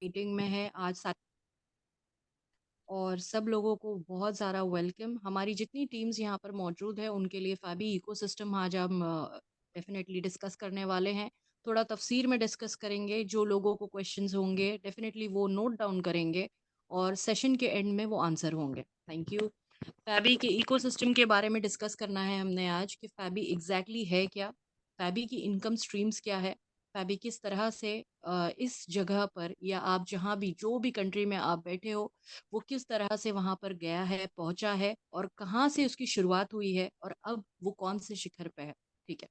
Meeting में है आज साथ और सब लोगों को बहुत ज़्यादा वेलकम। हमारी जितनी टीम्स यहाँ पर मौजूद है उनके लिए फैबी इकोसिस्टम आज हम डेफिनेटली डिस्कस करने वाले हैं। थोड़ा तफसीर में डिस्कस करेंगे, जो लोगों को क्वेश्चंस होंगे डेफिनेटली वो नोट डाउन करेंगे और सेशन के एंड में वो आंसर होंगे। Thank you. फैबी के इकोसिस्टम के बारे में डिस्कस करना है हमने आज कि फैबी एग्जैक्टली है क्या, फैबी की इनकम स्ट्रीम्स क्या है, फैबी किस तरह से इस जगह पर या आप जहाँ भी जो भी कंट्री में आप बैठे हो वो किस तरह से वहाँ पर गया है, पहुँचा है और कहाँ से उसकी शुरुआत हुई है और अब वो कौन से शिखर पे है। ठीक है।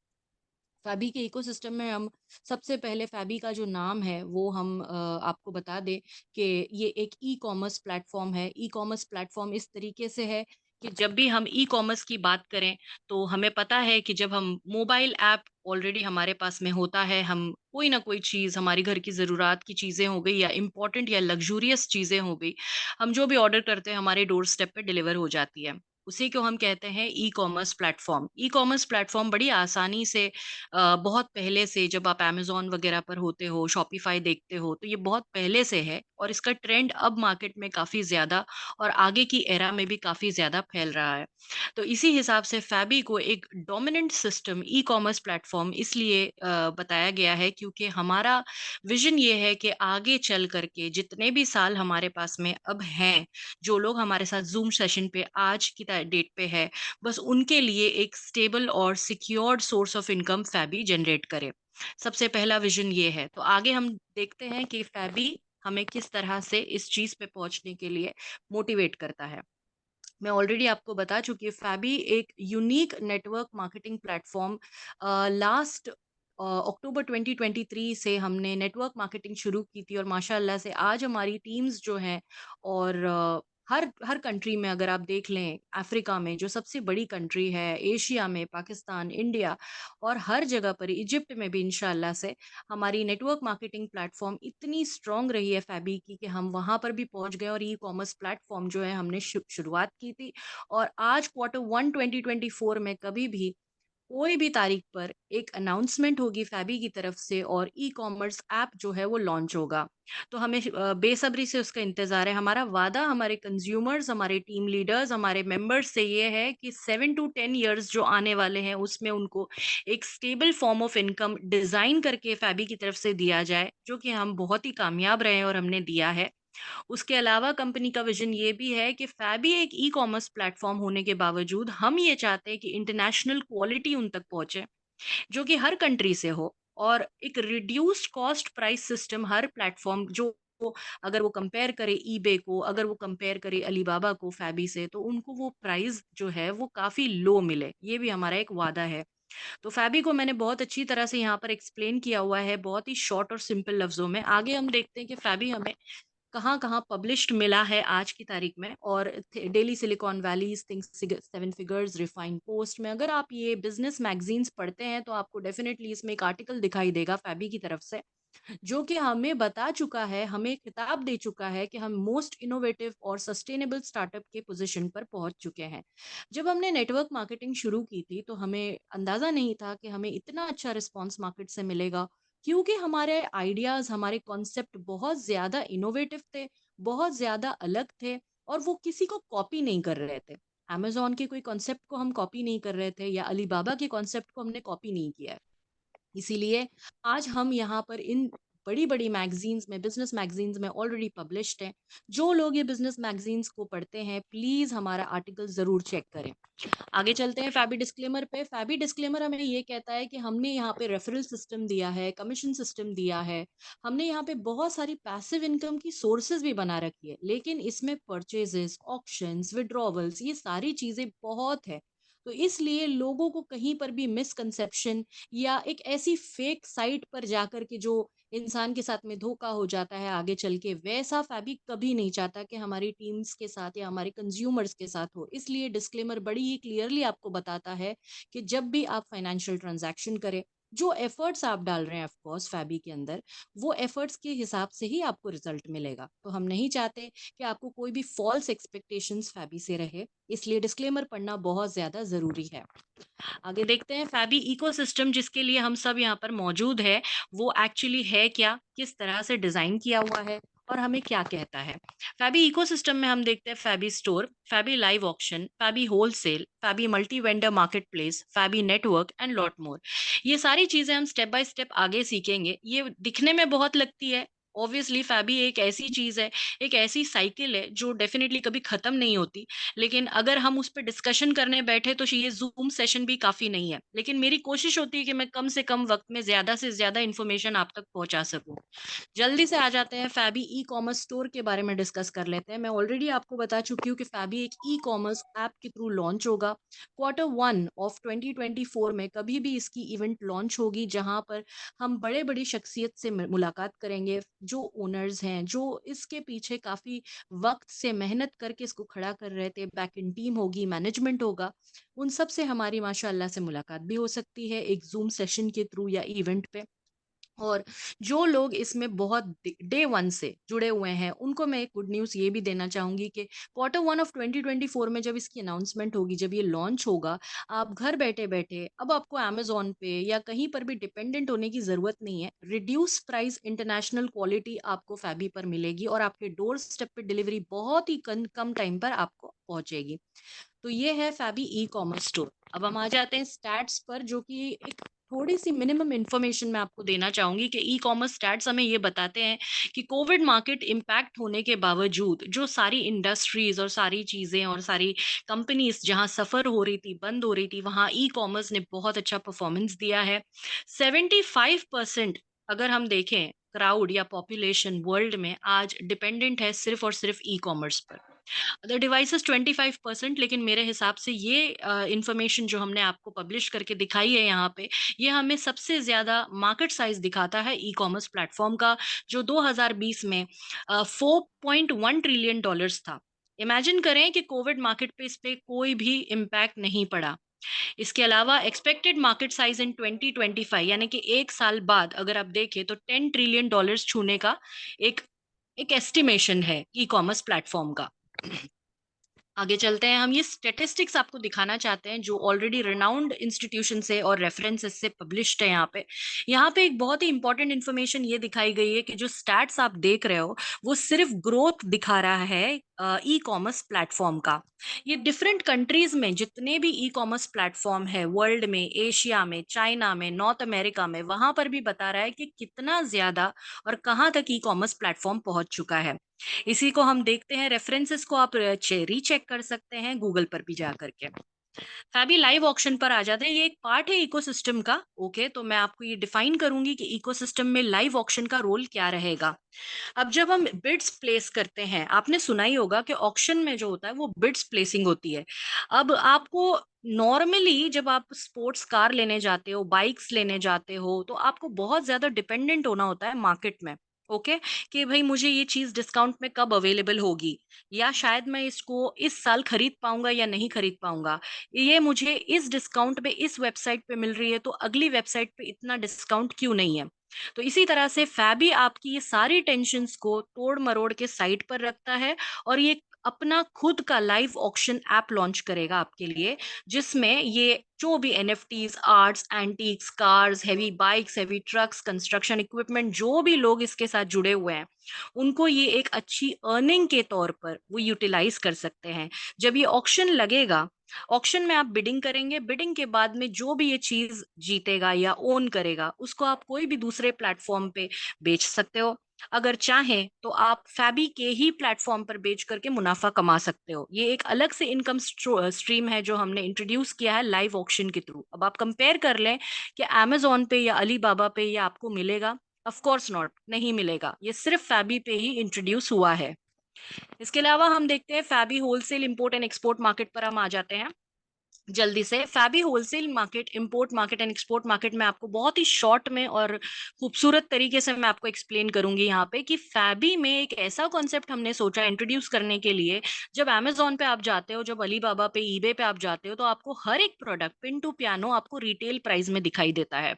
फैबी के इकोसिस्टम में हम सबसे पहले फैबी का जो नाम है वो हम आपको बता दें कि ये एक ई कॉमर्स प्लेटफॉर्म है। ई कॉमर्स प्लेटफॉर्म इस तरीके से है कि जब भी हम ई कॉमर्स की बात करें तो हमें पता है कि जब हम मोबाइल ऐप ऑलरेडी हमारे पास में होता है, हम कोई ना कोई चीज़ हमारी घर की ज़रूरत की चीज़ें हो गई या इम्पोर्टेंट या लग्जूरियस चीज़ें हो गई, हम जो भी ऑर्डर करते हैं हमारे डोर स्टेप पे डिलीवर हो जाती है। उसी को हम कहते हैं e commerce platform. E commerce platform बड़ी आसानी से बहुत पहले से जब आप अमेज़न वगैरह पर होते हो, शॉपिफ़ाई देखते हो, तो ये बहुत पहले से है और इसका ट्रेंड अब मार्केट में काफ़ी ज़्यादा और आगे की एरा में भी काफ़ी ज़्यादा फैल रहा है। तो इसी हिसाब से फैबी को एक डोमिनेंट सिस्टम ई-कॉमर्स प्लेटफ़ॉर्म इसलिए बताया गया है क्योंकि हमारा विज़न ये है कि आगे चल कर के जितने भी साल हमारे पास में अब हैं, जो लोग हमारे साथ ज़ूम सेशन पे आज की डेट पे है, बस उनके लिए एक स्टेबल और secured source of income Fabi generate करे। सबसे पहला विजन ये है। तो आगे हम देखते हैं कि फैबी हमें किस तरह से इस चीज पे पहुंचने के लिए मोटिवेट करता है। मैं ऑलरेडी आपको बता चुकी हूँ फैबी एक unique network marketing platform last October 2023 से हमने नेटवर्क मार्केटिंग शुरू की थी और माशाल्लाह से आज हमारी टीम्स जो हैं और हर हर कंट्री में अगर आप देख लें, अफ्रीका में जो सबसे बड़ी कंट्री है, एशिया में पाकिस्तान, इंडिया और हर जगह पर इजिप्ट में भी इंशाल्लाह से हमारी नेटवर्क मार्केटिंग प्लेटफॉर्म इतनी स्ट्रांग रही है फैबी की कि हम वहां पर भी पहुंच गए और ई कॉमर्स प्लेटफॉर्म जो है हमने शुरुआत की थी और आज क्वार्टर 1 2024 में कभी भी कोई भी तारीख पर एक अनाउंसमेंट होगी फैबी की तरफ से और ई कॉमर्स ऐप जो है वो लॉन्च होगा। तो हमें बेसब्री से उसका इंतजार है। हमारा वादा हमारे कंज्यूमर्स, हमारे टीम लीडर्स, हमारे मेंबर्स से ये है कि 7 to 10 इयर्स जो आने वाले हैं उसमें उनको एक stable form of income design करके फैबी की तरफ से दिया जाए, जो कि हम बहुत ही कामयाब रहे हैं और हमने दिया है। उसके अलावा कंपनी का विजन ये भी है कि फैबी एक ई कॉमर्स प्लेटफॉर्म होने के बावजूद हम ये चाहते हैं कि इंटरनेशनल क्वालिटी उन तक पहुंचे, जो कि हर कंट्री से हो और एक रिड्यूस्ड कॉस्ट प्राइस सिस्टम हर प्लेटफॉर्म जो अगर वो कंपेयर करे ईबे को, अगर वो कंपेयर करे अलीबाबा को फैबी से, तो उनको वो प्राइस जो है वो काफी लो मिले। ये भी हमारा एक वादा है। तो फैबी को मैंने बहुत अच्छी तरह से यहाँ पर एक्सप्लेन किया हुआ है, बहुत ही शॉर्ट और सिंपल लफ्जों में। आगे हम देखते हैं कि फैबी हमें कहाँ-कहाँ पब्लिश्ड मिला है आज की तारीख में और daily silicon valleys, think seven figures, refined post में अगर आप ये बिज़नेस मैगज़ीन्स पढ़ते हैं तो आपको डेफ़िनेटली इसमें एक आर्टिकल दिखाई देगा फैबी की तरफ से, जो कि हमें बता चुका है, हमें खिताब दे चुका है कि हम मोस्ट इनोवेटिव और सस्टेनेबल स्टार्टअप के पोज़ीशन पर पहुँच चुके हैं। जब हमने नेटवर्क मार्केटिंग शुरू की थी तो हमें अंदाज़ा नहीं था कि हमें इतना अच्छा रिस्पॉन्स मार्केट से मिलेगा, क्योंकि हमारे आइडियाज़, हमारे कॉन्सेप्ट बहुत ज़्यादा इनोवेटिव थे, बहुत ज़्यादा अलग थे और वो किसी को कॉपी नहीं कर रहे थे। अमेज़न के कोई कॉन्सेप्ट को हम कॉपी नहीं कर रहे थे या अलीबाबा के कॉन्सेप्ट को हमने कॉपी नहीं किया है। इसीलिए आज हम यहाँ पर इन बड़ी-बड़ी मैगज़ीन्स में, बिज़नेस मैगज़ीन्स में ऑलरेडी पब्लिश्ड हैं। जो लोग ये बिज़नेस मैगज़ीन्स को पढ़ते हैं, प्लीज़ हमारा आर्टिकल ज़रूर चेक करें। आगे चलते हैं फैबी डिस्क्लेमर पे। फैबी डिस्क्लेमर हमें ये कहता है कि हमने यहाँ पे रेफरल सिस्टम दिया है, कमीशन सिस्टम दिया है, हमने यहाँ पे बहुत सारी पैसिव इनकम की सोर्सेज भी बना रखी है, लेकिन इसमें परचेजेस, ऑक्शंस, विड्रॉवल्स ये सारी चीजें बहुत है। तो इसलिए लोगों को कहीं पर भी मिसकंसेप्शन या एक ऐसी फेक साइट पर जाकर के जो इंसान के साथ में धोखा हो जाता है आगे चल के, वैसा फैब्रिक कभी नहीं चाहता कि हमारी टीम्स के साथ या हमारे कंज्यूमर्स के साथ हो। इसलिए डिस्क्लेमर बड़ी ही क्लियरली आपको बताता है कि जब भी आप फाइनेंशियल ट्रांजैक्शन करें, जो एफर्ट्स आप डाल रहे हैं ऑफ कोर्स फैबी के अंदर, वो एफर्ट्स के हिसाब से ही आपको रिजल्ट मिलेगा। तो हम नहीं चाहते कि आपको कोई भी फॉल्स एक्सपेक्टेशंस फैबी से रहे, इसलिए डिस्क्लेमर पढ़ना बहुत ज्यादा जरूरी है। आगे देखते हैं फैबी इकोसिस्टम जिसके लिए हम सब यहाँ पर मौजूद है, वो एक्चुअली है क्या, किस तरह से डिजाइन किया हुआ है और हमें क्या कहता है। फैबी इकोसिस्टम में हम देखते हैं Fabi store, Fabi live auction, Fabi wholesale, Fabi multi vendor market place, Fabi network and lot more. ये सारी चीजें हम स्टेप बाय स्टेप आगे सीखेंगे। ये दिखने में बहुत लगती है, ऑब्वियसली फैबी एक ऐसी चीज है, एक ऐसी साइकिल है जो डेफिनेटली कभी खत्म नहीं होती। लेकिन अगर हम उस पर डिस्कशन करने बैठे तो ये जूम सेशन भी काफी नहीं है। लेकिन मेरी कोशिश होती है कि मैं कम से कम वक्त में ज्यादा से ज्यादा इन्फॉर्मेशन आप तक पहुंचा सकूं। जल्दी से आ जाते हैं फैबी ई कॉमर्स स्टोर के बारे में डिस्कस कर लेते हैं। मैं ऑलरेडी आपको बता चुकी हूँ कि फैबी एक ई कॉमर्स ऐप के थ्रू लॉन्च होगा। Q1 ऑफ 2024 में कभी भी इसकी इवेंट लॉन्च होगी, जहां पर हम बड़े बड़ी शख्सियत से मुलाकात करेंगे, जो ओनर्स हैं, जो इसके पीछे काफी वक्त से मेहनत करके इसको खड़ा कर रहे थे। बैक इन टीम होगी, मैनेजमेंट होगा, उन सब से हमारी माशाल्लाह से मुलाकात भी हो सकती है एक जूम सेशन के थ्रू या इवेंट पे। और जो लोग इसमें बहुत डे वन से जुड़े हुए हैं, उनको मैं एक गुड न्यूज़ ये भी देना चाहूँगी कि Q1 ऑफ 2024 में जब इसकी अनाउंसमेंट होगी, जब ये लॉन्च होगा, आप घर बैठे-बैठे अब आपको अमेज़न पे या कहीं पर भी डिपेंडेंट होने की ज़रूरत नहीं है। रिड्यूस प्राइस इंटरनेशनल क्वालिटी आपको फैबी पर मिलेगी और आपके डोर स्टेप पे डिलीवरी बहुत ही कम टाइम पर आपको पहुँचेगी। तो ये है फैबी ई कॉमर्स स्टोर। अब हम आ जाते हैं स्टैट्स पर, जो कि एक थोड़ी सी मिनिमम इंफॉर्मेशन मैं आपको देना चाहूंगी कि ई कॉमर्स स्टैट्स हमें ये बताते हैं कि कोविड मार्केट इम्पैक्ट होने के बावजूद जो सारी इंडस्ट्रीज और सारी चीजें और सारी कंपनीज जहां सफर हो रही थी, बंद हो रही थी, वहां ई कॉमर्स ने बहुत अच्छा परफॉर्मेंस दिया है। 75% अगर हम देखें क्राउड या पॉपुलेशन वर्ल्ड में आज डिपेंडेंट है सिर्फ और सिर्फ ई कॉमर्स पर। Other devices 25%। लेकिन मेरे हिसाब से ये इंफॉर्मेशन जो हमने आपको पब्लिश करके दिखाई है यहाँ पे, ये हमें सबसे ज्यादा मार्केट साइज दिखाता है ई कॉमर्स प्लेटफॉर्म का, जो 2020 में 4.1 ट्रिलियन डॉलर्स था। इमेजिन करें कि कोविड मार्केट पे इस पे कोई भी इम्पैक्ट नहीं पड़ा। इसके अलावा एक्सपेक्टेड मार्केट साइज इन 2025, यानी कि एक साल बाद अगर आप देखें तो 10 ट्रिलियन डॉलर्स छूने का एक एक एस्टिमेशन है ई कॉमर्स प्लेटफॉर्म का। आगे चलते हैं। हम ये स्टेटिस्टिक्स आपको दिखाना चाहते हैं जो ऑलरेडी रिनाउंड इंस्टीट्यूशन से और रेफरेंसेस से पब्लिश्ड है। यहाँ पे एक बहुत ही इंपॉर्टेंट इन्फॉर्मेशन ये दिखाई गई है कि जो स्टैट्स आप देख रहे हो वो सिर्फ ग्रोथ दिखा रहा है ई कॉमर्स प्लेटफॉर्म का। ये डिफरेंट कंट्रीज में जितने भी ई कॉमर्स प्लेटफॉर्म है वर्ल्ड में, एशिया में, चाइना में, नॉर्थ अमेरिका में, वहां पर भी बता रहा है कि कितना ज्यादा और कहाँ तक ई कॉमर्स प्लेटफॉर्म पहुंच चुका है। इसी को हम देखते हैं, रेफरेंसेस को आप रीचेक कर सकते हैं गूगल पर भी जा करके। फैबी लाइव ऑक्शन पर आ जाते हैं। ये एक पार्ट है इकोसिस्टम का। ओके, तो मैं आपको ये डिफाइन करूंगी कि इकोसिस्टम में लाइव ऑक्शन का रोल क्या रहेगा। अब जब हम बिड्स प्लेस करते हैं, आपने सुना ही होगा कि ऑक्शन में जो होता है वो बिड्स प्लेसिंग होती है। अब आपको नॉर्मली जब आप स्पोर्ट्स कार लेने जाते हो, बाइक्स लेने जाते हो, तो आपको बहुत ज्यादा डिपेंडेंट होना होता है मार्केट में। ओके, कि भाई मुझे ये चीज डिस्काउंट में कब अवेलेबल होगी, या शायद मैं इसको इस साल खरीद पाऊंगा या नहीं खरीद पाऊंगा, ये मुझे इस डिस्काउंट पे इस वेबसाइट पे मिल रही है तो अगली वेबसाइट पे इतना डिस्काउंट क्यों नहीं है। तो इसी तरह से फैबी आपकी ये सारी टेंशन्स को तोड़ मरोड़ के साइड पर रखता है और ये अपना खुद का लाइव ऑक्शन ऐप लॉन्च करेगा आपके लिए, जिसमें ये जो भी NFTs, arts, antiques, cars, heavy bikes, heavy trucks, construction equipment, जो भी लोग इसके साथ जुड़े हुए हैं, उनको ये एक अच्छी अर्निंग के तौर पर वो यूटिलाइज कर सकते हैं। जब ये ऑक्शन लगेगा, ऑक्शन में आप बिडिंग करेंगे, बिडिंग के बाद में जो भी ये चीज जीतेगा या ओन करेगा उसको आप कोई भी दूसरे प्लेटफॉर्म पे बेच सकते हो। अगर चाहें तो आप फैबी के ही प्लेटफॉर्म पर बेच करके मुनाफा कमा सकते हो। ये एक अलग से इनकम स्ट्रीम है जो हमने इंट्रोड्यूस किया है लाइव ऑक्शन के थ्रू। अब आप कंपेयर कर लें कि अमेजोन पे या अलीबाबा पे ये आपको मिलेगा, ऑफ कोर्स नॉट, नहीं मिलेगा। ये सिर्फ फैबी पे ही इंट्रोड्यूस हुआ है। इसके अलावा हम देखते हैं Fabi wholesale import and export market पर हम आ जाते हैं जल्दी से। Fabi wholesale market, import market and export market में आपको बहुत ही शॉर्ट में और खूबसूरत तरीके से मैं आपको एक्सप्लेन करूंगी यहाँ पे कि फैबी में एक ऐसा कॉन्सेप्ट हमने सोचा इंट्रोड्यूस करने के लिए। जब अमेजोन पे आप जाते हो, जब अलीबाबा पे, ईबे पे आप जाते हो, तो आपको हर एक प्रोडक्ट पिन टू पियानो आपको रिटेल प्राइस में दिखाई देता है।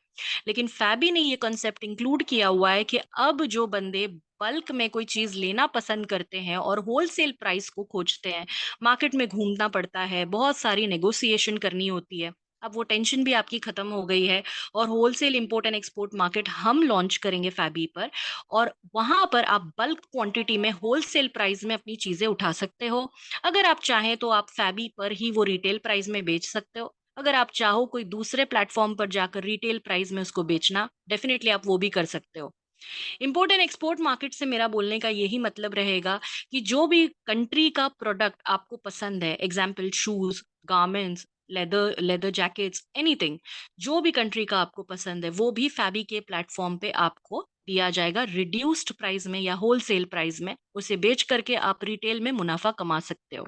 लेकिन फैबी ने ये कॉन्सेप्ट इंक्लूड किया हुआ है कि अब जो बंदे बल्क में कोई चीज लेना पसंद करते हैं और होलसेल प्राइस को खोजते हैं, मार्केट में घूमना पड़ता है, बहुत सारी नेगोशिएशन करनी होती है, अब वो टेंशन भी आपकी खत्म हो गई है, और wholesale import and export market हम लॉन्च करेंगे फैबी पर, और वहां पर आप बल्क क्वांटिटी में होलसेल प्राइस में अपनी चीजें उठा सकते हो। अगर आप चाहें तो आप फैबी पर ही वो रिटेल प्राइस में बेच सकते हो। अगर आप चाहो कोई दूसरे प्लेटफॉर्म पर जाकर रिटेल प्राइस में उसको बेचना, डेफिनेटली आप वो भी कर सकते हो। इंपोर्ट एंड एक्सपोर्ट मार्केट से मेरा बोलने का यही मतलब रहेगा कि जो भी कंट्री का प्रोडक्ट आपको पसंद है, example shoes, garments, leather leather jackets, anything, जो भी कंट्री का आपको पसंद है वो भी फैबी के प्लेटफॉर्म पे आपको दिया जाएगा रिड्यूस्ड प्राइस में या होलसेल प्राइस में। उसे बेच करके आप रिटेल में मुनाफा कमा सकते हो।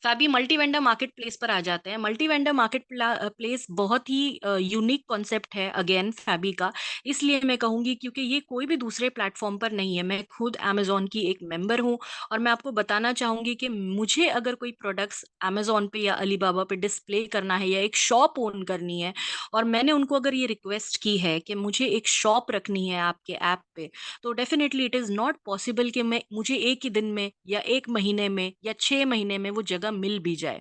फैबी मल्टी वेंडर मार्केट प्लेस पर आ जाते हैं। मल्टी वेंडर मार्केट प्लेस बहुत ही यूनिक कॉन्सेप्ट है अगेन फैबी का, इसलिए मैं कहूंगी क्योंकि ये कोई भी दूसरे प्लेटफॉर्म पर नहीं है। मैं खुद अमेजोन की एक मेंबर हूं, और मैं आपको बताना चाहूंगी कि मुझे अगर कोई प्रोडक्ट्स अमेजोन पे या अलीबाबा पे डिस्प्ले करना है या एक शॉप ओन करनी है, और मैंने उनको अगर ये रिक्वेस्ट की है कि मुझे एक शॉप रखनी है आपके ऐप पे, तो definitely it is not possible कि मैं मुझे एक ही दिन में या एक महीने में या 6 महीने में वो जगह मिल भी जाए।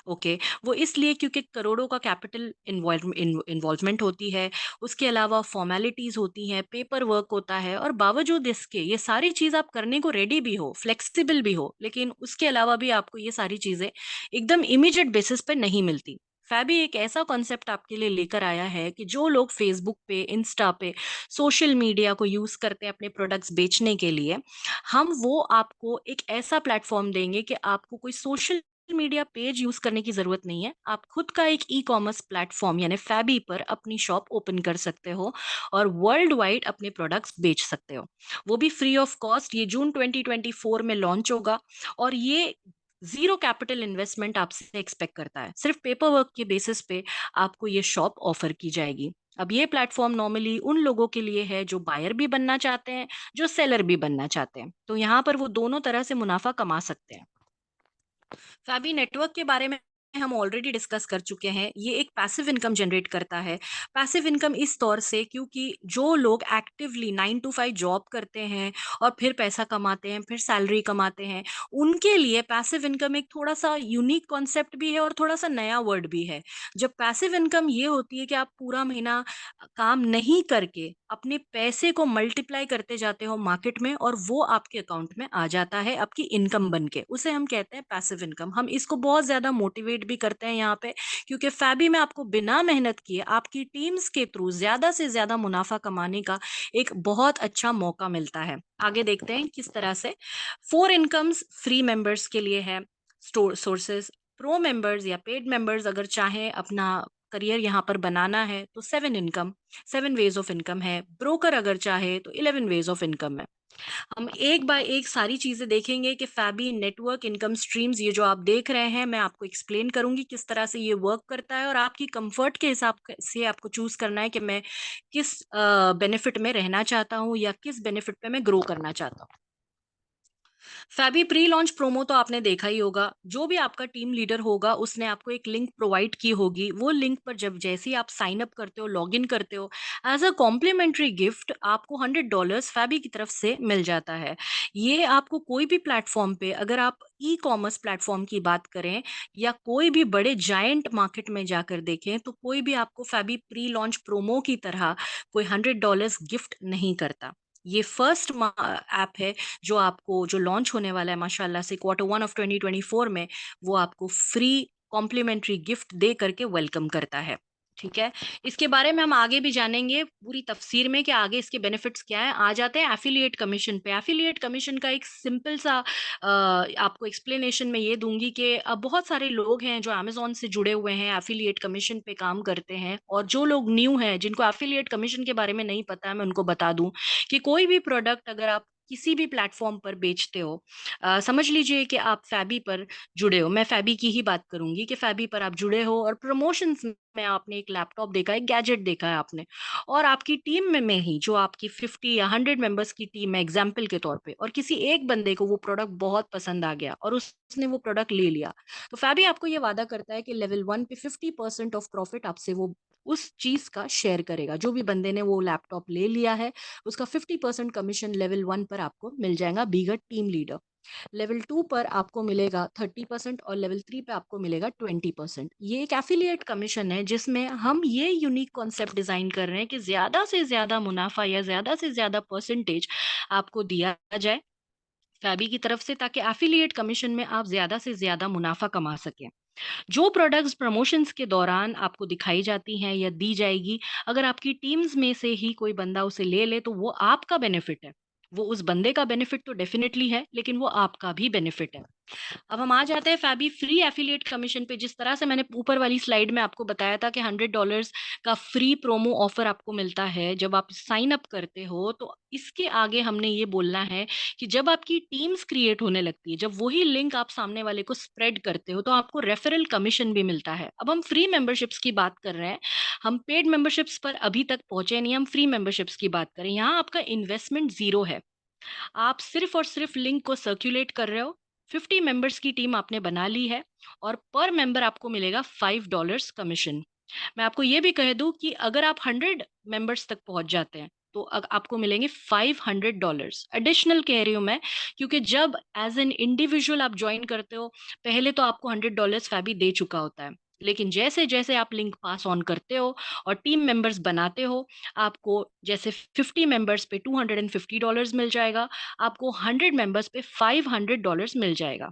ओके, वो इसलिए क्योंकि करोड़ों का कैपिटल इन्वॉल्वमेंट होती है, उसके अलावा फॉर्मेलिटीज होती हैं, पेपर वर्क होता है, और बावजूद इसके ये सारी चीज आप करने को रेडी भी हो, फ्लेक्सिबल भी हो, लेकिन उसके अलावा भी आपको ये सारी चीजें एकदम इमीडिएट बेसिस पे नहीं मिलती। फैबी एक ऐसा कॉन्सेप्ट आपके लिए लेकर आया है कि जो लोग फेसबुक पे, इंस्टा पे, सोशल मीडिया को यूज करते हैं अपने प्रोडक्ट्स बेचने के लिए, हम वो आपको एक ऐसा प्लेटफॉर्म देंगे कि आपको कोई सोशल मीडिया पेज यूज करने की जरूरत नहीं है। आप खुद का एक ई कॉमर्स प्लेटफॉर्म यानी फैबी पर अपनी शॉप ओपन कर सकते हो और वर्ल्ड वाइड अपने प्रोडक्ट्स बेच सकते हो, वो भी फ्री ऑफ कॉस्ट। ये जून 2024 में लॉन्च होगा, और ये जीरो कैपिटल इन्वेस्टमेंट आपसे एक्सपेक्ट करता है। सिर्फ पेपर वर्क के बेसिस पे आपको ये शॉप ऑफर की जाएगी। अब ये प्लेटफॉर्म नॉर्मली उन लोगों के लिए है जो बायर भी बनना चाहते हैं, जो सेलर भी बनना चाहते हैं, तो यहाँ पर वो दोनों तरह से मुनाफा कमा सकते हैं। फैबी नेटवर्क के बारे में हम ऑलरेडी डिस्कस कर चुके हैं। ये एक पैसिव इनकम जनरेट करता है। पैसिव इनकम इस तौर से क्योंकि जो लोग एक्टिवली 9 to 5 जॉब करते हैं और फिर पैसा कमाते हैं, फिर सैलरी कमाते हैं, उनके लिए पैसिव इनकम एक थोड़ा सा यूनिक कॉन्सेप्ट भी है और थोड़ा सा नया वर्ड भी है। जब पैसिव इनकम ये होती है कि आप पूरा महीना काम नहीं करके अपने पैसे को मल्टीप्लाई करते जाते हो मार्केट में, और वो आपके अकाउंट में आ जाता है आपकी इनकम बन के, उसे हम कहते हैं पैसिव इनकम। हम इसको बहुत ज्यादा मोटिवेट भी करते हैं यहाँ पे, क्योंकि फैबी में आपको बिना मेहनत किए आपकी टीम्स के थ्रू ज्यादा से ज्यादा मुनाफा कमाने का एक बहुत अच्छा मौका मिलता है। आगे देखते हैं किस तरह से। 4 इनकम्स फ्री मेंबर्स के लिए है स्टोर सोर्सेज। प्रो मेंबर्स या पेड मेंबर्स अगर चाहें अपना करियर यहाँ पर बनाना है तो 7 इनकम, 7 वेज ऑफ इनकम है। ब्रोकर अगर चाहे तो 11 वेज ऑफ इनकम है। हम एक बाय एक सारी चीजें देखेंगे कि फैबी नेटवर्क इनकम स्ट्रीम्स, ये जो आप देख रहे हैं, मैं आपको एक्सप्लेन करूंगी किस तरह से ये वर्क करता है, और आपकी कंफर्ट के हिसाब से आपको चूज करना है कि मैं किस बेनिफिट में रहना चाहता हूँ या किस बेनिफिट पे मैं ग्रो करना चाहता हूँ। फैबी प्री लॉन्च प्रोमो तो आपने देखा ही होगा। जो भी आपका टीम लीडर होगा उसने आपको एक लिंक प्रोवाइड की होगी। वो लिंक पर जब जैसे ही आप साइन अप करते हो, लॉग इन करते हो, एज अ कॉम्प्लीमेंट्री गिफ्ट आपको $100 फैबी की तरफ से मिल जाता है। ये आपको कोई भी प्लेटफॉर्म पे, अगर आप ई कॉमर्स प्लेटफॉर्म की बात करें या कोई भी बड़े जायंट मार्केट में जाकर देखें, तो कोई भी आपको फैबी प्री लॉन्च प्रोमो की तरह कोई $100 गिफ्ट नहीं करता। ये फर्स्ट ऐप है जो लॉन्च होने वाला है माशाल्लाह से Q1 ऑफ 2024 में, वो आपको फ्री कॉम्प्लीमेंट्री गिफ्ट दे करके वेलकम करता है। ठीक है, इसके बारे में हम आगे भी जानेंगे पूरी तफसीर में कि आगे इसके बेनिफिट्स क्या है। आ जाते हैं एफिलिएट कमीशन पे। एफिलिएट कमीशन का एक सिंपल सा आपको एक्सप्लेनेशन मैं ये दूंगी कि अब बहुत सारे लोग हैं जो अमेजोन से जुड़े हुए हैं, एफिलिएट कमीशन पे काम करते हैं, और जो लोग न्यू हैं जिनको एफिलिएट कमीशन के बारे में नहीं पता है, मैं उनको बता दूं कि कोई भी प्रोडक्ट अगर आप किसी भी प्लेटफॉर्म पर बेचते हो, समझ लीजिए कि आप फैबी पर जुड़े हो, मैं फैबी की ही बात करूंगी कि फैबी पर आप जुड़े हो और प्रमोशंस में आपने एक लैपटॉप देखा है, गैजेट देखा है आपने, और आपकी टीम में ही जो आपकी 50 या 100 मेंबर्स की टीम है एग्जाम्पल के तौर पे, और किसी एक बंदे को वो प्रोडक्ट बहुत पसंद आ गया और उसने वो प्रोडक्ट ले लिया, तो फैबी आपको ये वादा करता है कि लेवल 1 पे 50% ऑफ प्रॉफिट आपसे वो उस चीज का शेयर करेगा। जो भी बंदे ने वो लैपटॉप ले लिया है उसका 50% कमीशन लेवल 1 पर आपको मिल जाएगा, being a team leader. Level 2 पर आपको मिलेगा 30% और लेवल 3 पे आपको मिलेगा 20%। ये एक एफिलिएट कमीशन है जिसमें हम ये यूनिक कॉन्सेप्ट डिज़ाइन कर रहे हैं कि ज़्यादा से ज़्यादा मुनाफ़ा या ज़्यादा से ज़्यादा परसेंटेज आपको दिया जाए फैबी की तरफ से, ताकि एफिलिएट कमीशन में आप ज़्यादा से ज़्यादा मुनाफ़ा कमा सकें। जो प्रोडक्ट्स प्रमोशंस के दौरान आपको दिखाई जाती हैं या दी जाएगी, अगर आपकी टीम्स में से ही कोई बंदा उसे ले ले तो वो आपका बेनिफिट है। वो उस बंदे का बेनिफिट तो डेफ़िनिटली है, लेकिन वो आपका भी बेनिफिट है। अब हम आ जाते हैं फैबी फ्री एफिलिएट कमीशन पे। जिस तरह से मैंने ऊपर वाली स्लाइड में आपको बताया था कि $100 का फ्री प्रोमो ऑफर आपको मिलता है जब आप साइन अप करते हो, तो इसके आगे हमने ये बोलना है कि जब आपकी टीम्स क्रिएट होने लगती है, जब वही लिंक आप सामने वाले को स्प्रेड करते हो, तो आपको रेफरल कमीशन भी मिलता है। अब हम फ्री मेंबरशिप्स की बात कर रहे हैं, हम पेड मेंबरशिप्स पर अभी तक पहुंचे नहीं, हम फ्री मेंबरशिप्स की बात करें। यहाँ आपका इन्वेस्टमेंट जीरो है, आप सिर्फ और सिर्फ लिंक को सर्कुलेट कर रहे हो। 50 मेंबर्स की टीम आपने बना ली है और पर मेंबर आपको मिलेगा $5 कमीशन। मैं आपको ये भी कह दूं कि अगर आप 100 मेंबर्स तक पहुंच जाते हैं तो आपको मिलेंगे $500 एडिशनल, कह रही हूं मैं, क्योंकि जब एज एन इंडिविजुअल आप ज्वाइन करते हो, पहले तो आपको $100 फैबी दे चुका होता है। लेकिन जैसे जैसे आप लिंक पास ऑन करते हो और टीम मेंबर्स बनाते हो, आपको जैसे 50 मेंबर्स पे $250 मिल जाएगा, आपको 100 मेंबर्स पे $500 मिल जाएगा।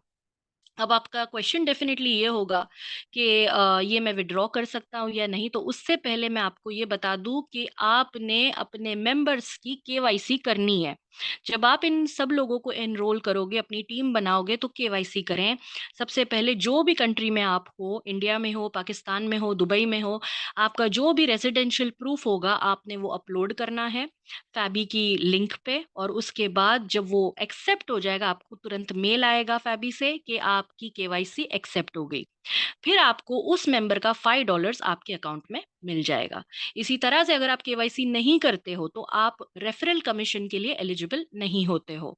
अब आपका क्वेश्चन डेफिनेटली ये होगा कि ये मैं विथड्रॉ कर सकता हूँ या नहीं? तो उससे पहले मैं आपको ये बता दूँ कि आपने अपने मेंबर्स की केवाईसी करनी है। जब आप इन सब लोगों को एनरोल करोगे, अपनी टीम बनाओगे, तो केवाईसी करें। सबसे पहले जो भी कंट्री में आप हो, इंडिया में हो, पाकिस्तान में हो, दुबई में हो, आपका जो भी रेजिडेंशियल प्रूफ होगा, आपने वो अपलोड करना है फैबी की लिंक पे, और उसके बाद जब वो एक्सेप्ट हो जाएगा, आपको तुरंत मेल आएगा फैबी से कि आपकी केवाईसी एक्सेप्ट हो गई। फिर आपको उस मेंबर का $5 आपके अकाउंट में मिल जाएगा। इसी तरह से अगर आप केवाईसी नहीं करते हो, तो आप रेफरल कमीशन के लिए एलिजिबल नहीं होते हो।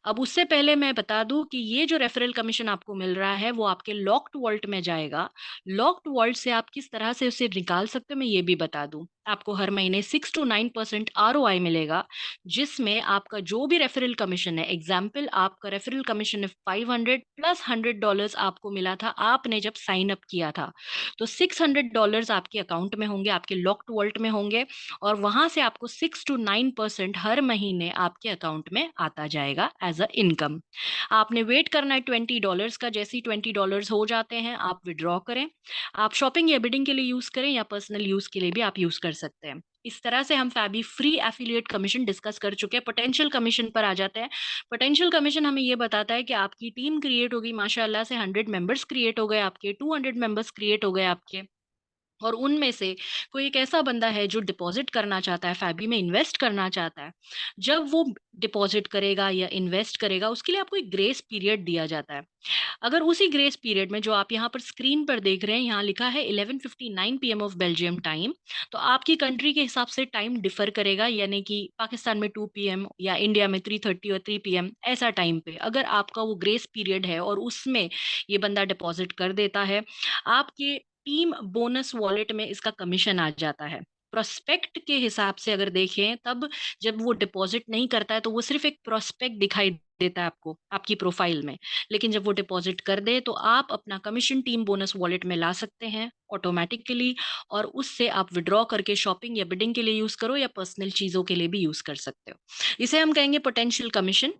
अब उससे पहले मैं बता दूँ कि ये जो रेफरल कमीशन आपको मिल रहा है, वो आपके लॉक्ड वॉल्ट में जाएगा। लॉक्ड वॉल्ट से आप किस तरह से उसे निकाल सकते हो, मैं ये भी बता दूँ। आपको हर महीने 6 टू 9% आरओआई मिलेगा, जिसमें आपका जो भी रेफरल कमीशन है, एग्ज़ाम्पल आपका रेफरल कमीशन है 500 प्लस $100 आपको मिला था, आपने जब साइन अप किया था। तो $600 आपके अकाउंट में होंगे, आपके लॉक्ड वॉल्ट में होंगे, और वहाँ से आपको 6 टू 9% हर महीने आपके अकाउंट में आता जाएगा एज़ अ इनकम। आपने वेट करना है $20 का, जैसे ही $20 हो जाते हैं, आप विथड्रॉ करें। आप शॉपिंग या बिडिंग के लिए यूज़ करें या पर्सनल यूज़ के लिए भी आप यूज़ कर सकते हैं। इस तरह से हम फैबी फ्री एफिलिएट कमीशन डिस्कस कर चुके हैं। पोटेंशियल कमीशन पर आ जाते हैं। पोटेंशियल कमीशन हमें ये बताता है कि आपकी टीम क्रिएट होगी, माशाल्लाह से 100 मेंबर्स क्रिएट हो गए आपके, 200 मेंबर्स क्रिएट हो गए आपके, और उनमें से कोई एक ऐसा बंदा है जो डिपॉज़िट करना चाहता है, फैबी में इन्वेस्ट करना चाहता है। जब वो डिपॉज़िट करेगा या इन्वेस्ट करेगा, उसके लिए आपको एक ग्रेस पीरियड दिया जाता है। अगर उसी ग्रेस पीरियड में, जो आप यहाँ पर स्क्रीन पर देख रहे हैं, यहाँ लिखा है 11:59 पीएम ऑफ बेल्जियम टाइम, तो आपकी कंट्री के हिसाब से टाइम डिफर करेगा, यानी कि पाकिस्तान में 2 पीएम या इंडिया में 3:30 और 3 पीएम ऐसा टाइम पे अगर आपका वो ग्रेस पीरियड है और उसमें ये बंदा डिपॉजिट कर देता है, आपके टीम बोनस वॉलेट में इसका कमीशन आ जाता है। प्रोस्पेक्ट के हिसाब से अगर देखें, तब जब वो डिपॉजिट नहीं करता है, तो वो सिर्फ एक प्रोस्पेक्ट दिखाई देता है आपको, आपकी प्रोफाइल में। लेकिन जब वो डिपॉज़िट कर दे, तो आप अपना कमीशन टीम बोनस वॉलेट में ला सकते हैं ऑटोमैटिकली, और उससे आप विथड्रॉ करके शॉपिंग या बिडिंग के लिए यूज़ करो या पर्सनल चीज़ों के लिए भी यूज़ कर सकते हो। इसे हम कहेंगे पोटेंशियल कमीशन।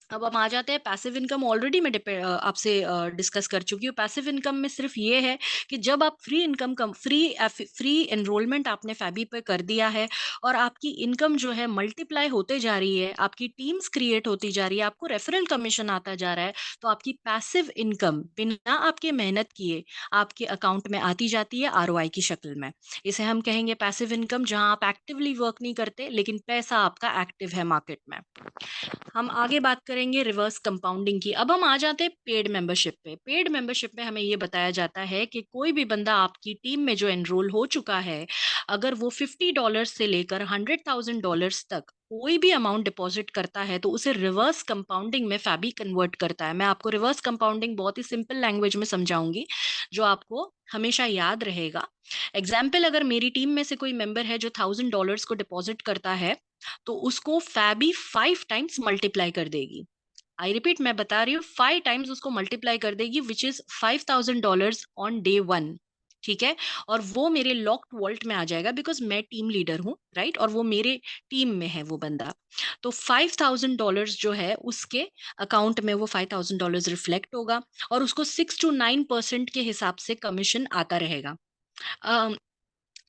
अब हम आ जाते हैं पैसिव इनकम। ऑलरेडी मैं आपसे डिस्कस कर चुकी हूँ। पैसिव इनकम में सिर्फ ये है कि जब आप फ्री एनरोलमेंट आपने फैबी पे कर दिया है और आपकी इनकम जो है मल्टीप्लाई होते जा रही है, आपकी टीम्स क्रिएट होती जा रही है, आपको रेफरल कमीशन आता जा रहा है, तो आपकी पैसिव इनकम बिना आपके मेहनत किए आपके अकाउंट में आती जाती है आरओआई की शक्ल में। इसे हम कहेंगे पैसिव इनकम, जहाँ आप एक्टिवली वर्क नहीं करते, लेकिन पैसा आपका एक्टिव है मार्केट में। हम आगे बात करेंगे रिवर्स कंपाउंडिंग की। अब हम आ जाते हैं पेड मेंबरशिप पे। पेड मेंबरशिप में हमें ये बताया जाता है कि कोई भी बंदा आपकी टीम में जो एनरोल हो चुका है, अगर वो $50 से लेकर $100,000 तक कोई भी अमाउंट डिपॉजिट करता है, तो उसे रिवर्स कंपाउंडिंग में फैबी कन्वर्ट करता है। मैं आपको रिवर्स कंपाउंडिंग बहुत ही सिंपल लैंग्वेज में समझाऊंगी, जो आपको हमेशा याद रहेगा। एग्जाम्पल, अगर मेरी टीम में से कोई मेंबर है जो $1,000 को डिपॉजिट करता है, तो उसको फैबी 5 टाइम्स मल्टीप्लाई कर देगी। आई रिपीट, मैं बता रही हूँ, 5 टाइम्स उसको मल्टीप्लाई कर देगी, विच इज $5,000 ऑन डे 1। ठीक है, और वो मेरे लॉक्ड वॉल्ट में आ जाएगा, बिकॉज मैं टीम लीडर हूँ, राइट, और वो मेरे टीम में है वो बंदा। तो $5,000 जो है उसके अकाउंट में वो $5,000 रिफ्लेक्ट होगा, और उसको 6 to 9% के हिसाब से कमीशन आता रहेगा।